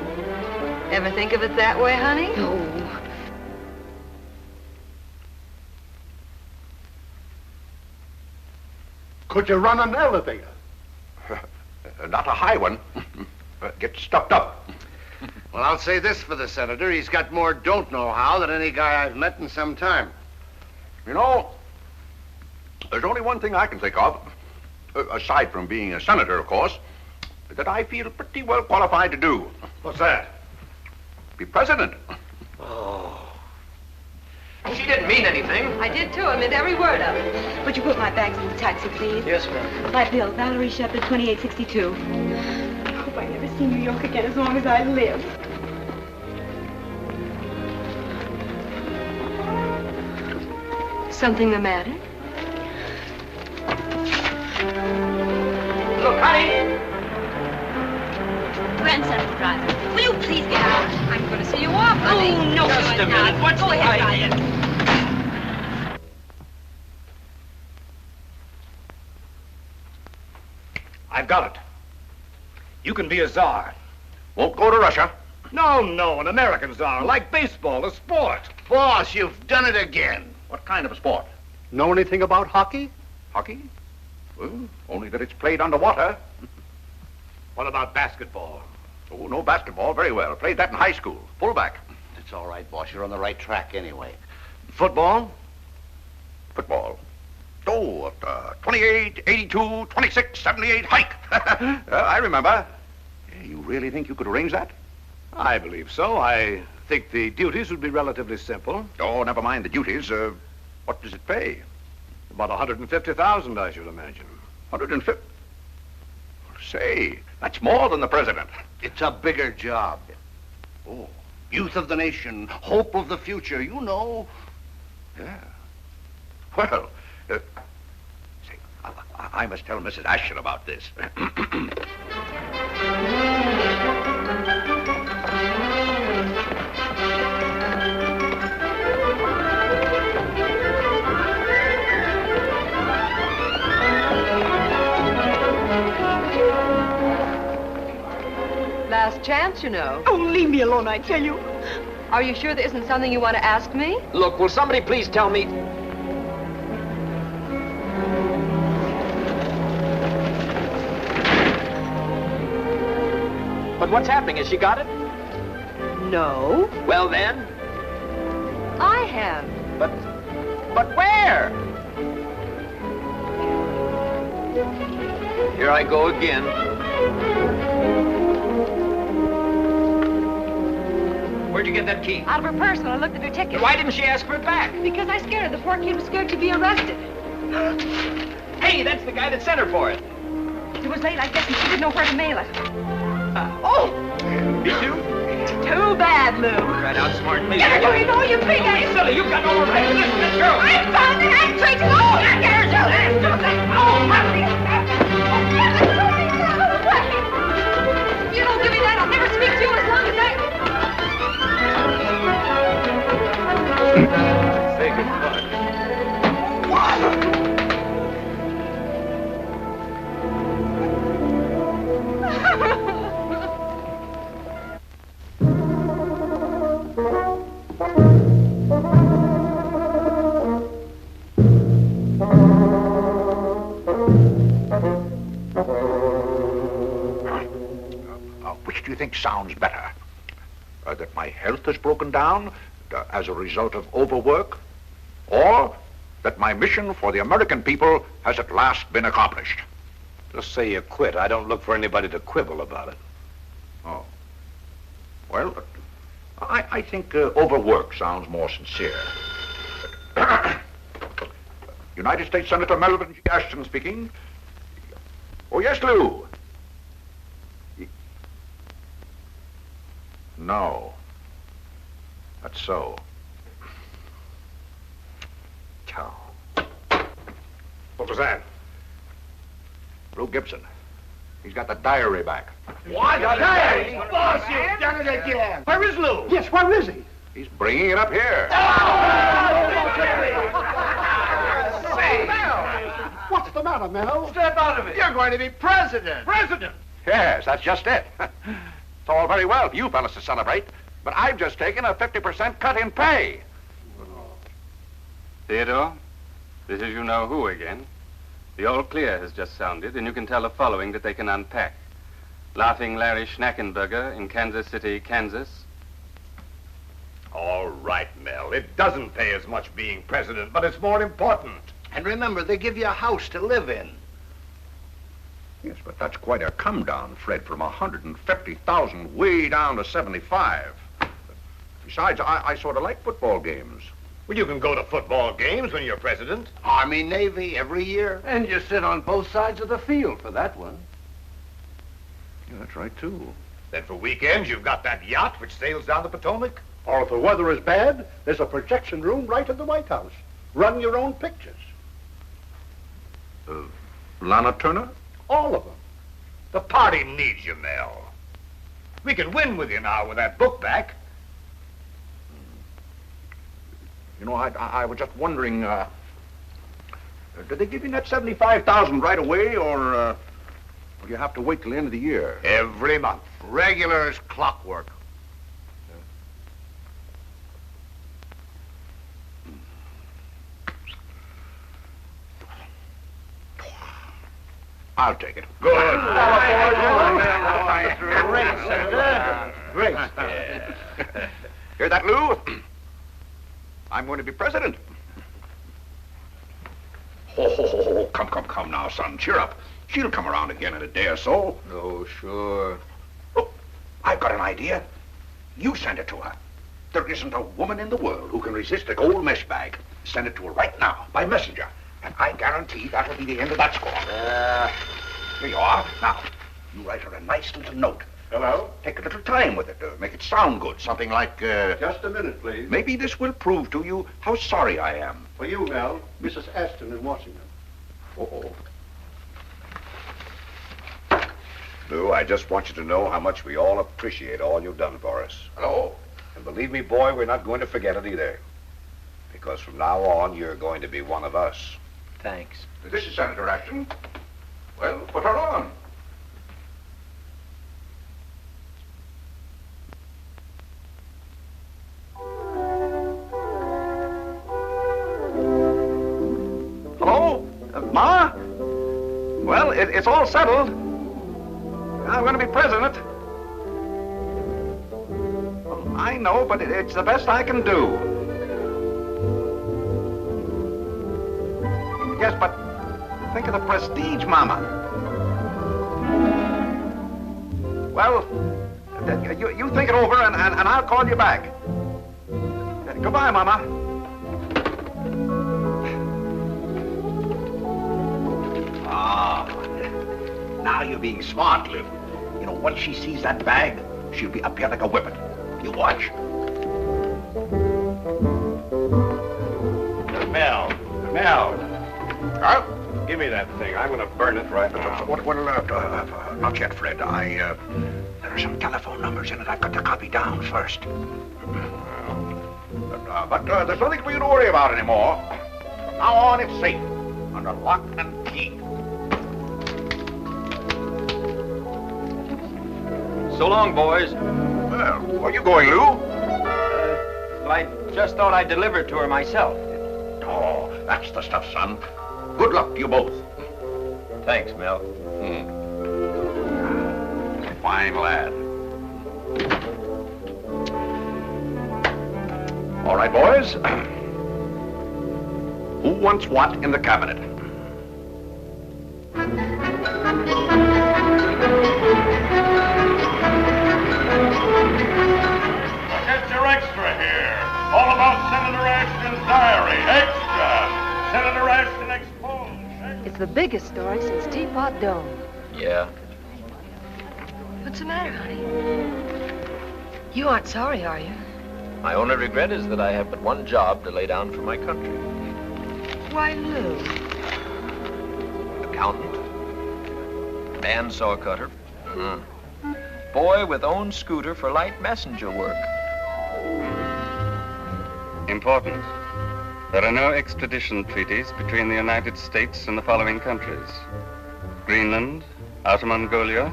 Ever think of it that way, honey? No. Could you run an elevator? Not a high one. Get stuffed up. Well, I'll say this for the senator. He's got more don't know how than any guy I've met in some time. You know, there's only one thing I can think of, aside from being a senator, of course, that I feel pretty well qualified to do. What's that? Be president. Oh. She didn't mean anything. I did, too. I meant every word of it. Would you put my bags in the taxi, please? Yes, ma'am. My bill, Valerie Shepard, 2862. I hope I never see New York again as long as I live. Something the matter? Look, honey. Grand Central driver, will you please get out? honey. Oh, no, Just a minute. What's Go the ahead, idea? Ryan. I've got it. You can be a czar. Won't go to Russia. No, an American czar, like baseball, a sport. Boss, you've done it again. What kind of a sport? Know anything about hockey? Hockey? Well, only that it's played underwater. What about basketball? Oh, no basketball. Very well. Played that in high school. Fullback. It's all right, boss. You're on the right track anyway. Football? Football. Oh, 28, 82, 26, 78, hike. I remember. You really think you could arrange that? I believe so. I think the duties would be relatively simple. Oh, never mind the duties. What does it pay? About 150,000, I should imagine. 150? Say, that's more than the president. It's a bigger job. Oh. Youth of the nation, hope of the future, you know. Yeah. Well, say, I must tell Mrs. Ashton about this. Last chance, you know. Oh, leave me alone, I tell you. Are you sure there isn't something you want to ask me? Look, will somebody please tell me... But what's happening? Has she got it? No. Well, then. I have. But where? Here I go again. Where'd you get that key? Out of her purse when I looked at her ticket. Why didn't she ask for it back? Because I scared her. The poor kid was scared to be arrested. Hey, that's the guy that sent her for it. It was late, I guess, and she didn't know where to mail it. Oh! Me too? Too bad, Lou. Right outsmart me. Get her, Louie, go, you big ass! Silly, you've got no right. Let's go. I found it! I'm tracing! Oh, I get her, Joe! Oh, Harvey! You don't give me that, I'll never speak to you as long as I... Say goodbye. Which do you think sounds better? That my health has broken down as a result of overwork? Or that my mission for the American people has at last been accomplished? Just say you quit. I don't look for anybody to quibble about it. Oh. Well, I think overwork sounds more sincere. United States Senator Melvin G. Ashton speaking. Oh, yes, Lou. No. That's so. Cow. What was that? Lou Gibson. He's got the diary back. What? Diary? Boss, you've done it again. Where is Lou? Yes, where is he? He's bringing it up here. What's the matter, Mel? Step out of it. You're going to be president. President. Yes, that's just it. It's all very well for you fellas to celebrate, but I've just taken a 50% cut in pay. Theodore, this is you-know-who again. The all-clear has just sounded, and you can tell the following that they can unpack. Laughing Larry Schnackenberger in Kansas City, Kansas. All right, Mel. It doesn't pay as much being president, but it's more important. And remember, they give you a house to live in. Yes, but that's quite a come down, Fred, from 150,000 way down to 75. Besides, I sort of like football games. Well, you can go to football games when you're president. Army, Navy, every year. And you sit on both sides of the field for that one. Yeah, that's right, too. Then for weekends, you've got that yacht which sails down the Potomac. Or if the weather is bad, there's a projection room right in the White House. Run your own pictures. Lana Turner? All of them. The party needs you, Mel. We can win with you now with that book back. You know, I was just wondering, did they give you that $75,000 right away, or will you have to wait till the end of the year? Every month. Regular as clockwork. I'll take it. Good. Great, Senator. Great. Hear that, Lou? I'm going to be president. Oh, come now, son. Cheer up. She'll come around again in a day or so. Oh, sure. Oh, I've got an idea. You send it to her. There isn't a woman in the world who can resist a gold mesh bag. Send it to her right now, by messenger. And I guarantee that'll be the end of that score. Here you are. Now, you write her a nice little note. Hello? Take a little time with it. Make it sound good. Something like, Just a minute, please. maybe this will prove to you how sorry I am. For you, Mel, Mrs. Ashton in Washington. Uh-oh. Lou, I just want you to know how much we all appreciate all you've done for us. Hello? And believe me, boy, we're not going to forget it either. Because from now on, you're going to be one of us. Thanks. This is Senator Ashton. Well, put her on. Hello? Ma? Well, it's all settled. I'm going to be president. Well, I know, but it's the best I can do. Yes, but think of the prestige, Mama. Well, you think it over, and I'll call you back. Goodbye, Mama. Ah, now you're being smart, Lou. You know, once she sees that bag, she'll be up here like a whippet. You watch. Mel. Huh? Give me that thing. I'm going to burn it right now. Not yet, Fred. There are some telephone numbers in it I've got to copy down first. But there's nothing for you to worry about anymore. From now on, it's safe. Under lock and key. So long, boys. Well, where are you going, Lou? Well, I just thought I'd deliver it to her myself. Oh, that's the stuff, son. Good luck to you both. Thanks, Mel. Fine lad. All right, boys. Who wants what in the cabinet? Get your extra here. All about Senator Ashton's diary. Extra. Senator Ashton exposed. It's the biggest story since Teapot Dome. Yeah. What's the matter, honey? You aren't sorry, are you? My only regret is that I have but one job to lay down for my country. Why, Lou. Accountant. Bandsaw cutter. Boy with own scooter for light messenger work. Important. There are no extradition treaties between the United States and the following countries: Greenland, Outer Mongolia,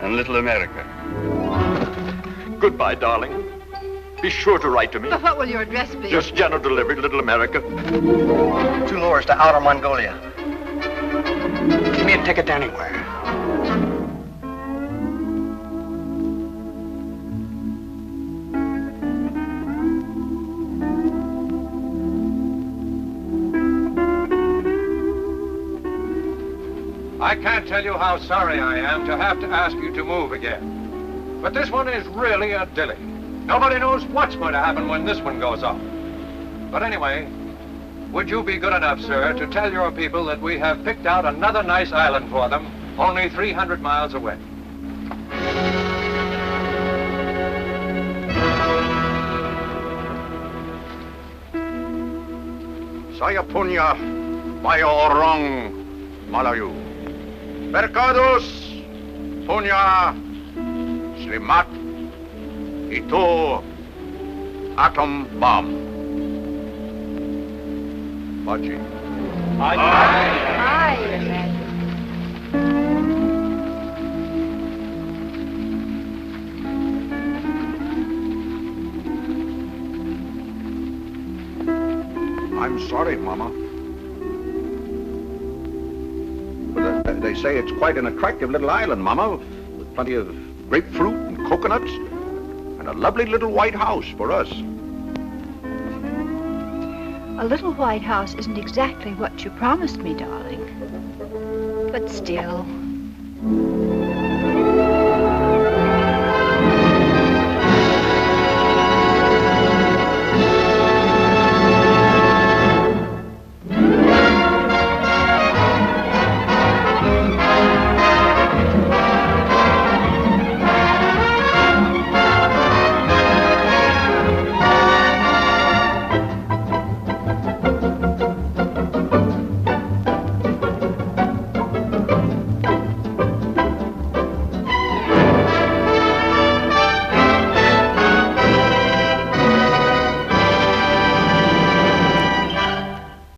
and Little America. Goodbye, darling. Be sure to write to me. But what will your address be? Just general delivery, Little America. 2 lures to Outer Mongolia. Give me a ticket to anywhere. I can't tell you how sorry I am to have to ask you to move again. But this one is really a dilly. Nobody knows what's going to happen when this one goes off. But anyway, would you be good enough, sir, to tell your people that we have picked out another nice island for them, only 300 miles away? Saya punya mayo orang Malayu. Mercados punya slimat itu atom bomb. Archie. Aye, Your Majesty. I'm sorry, Mama. But they say it's quite an attractive little island, Mama, with plenty of grapefruit and coconuts, and a lovely little white house for us. A little white house isn't exactly what you promised me, darling. But still.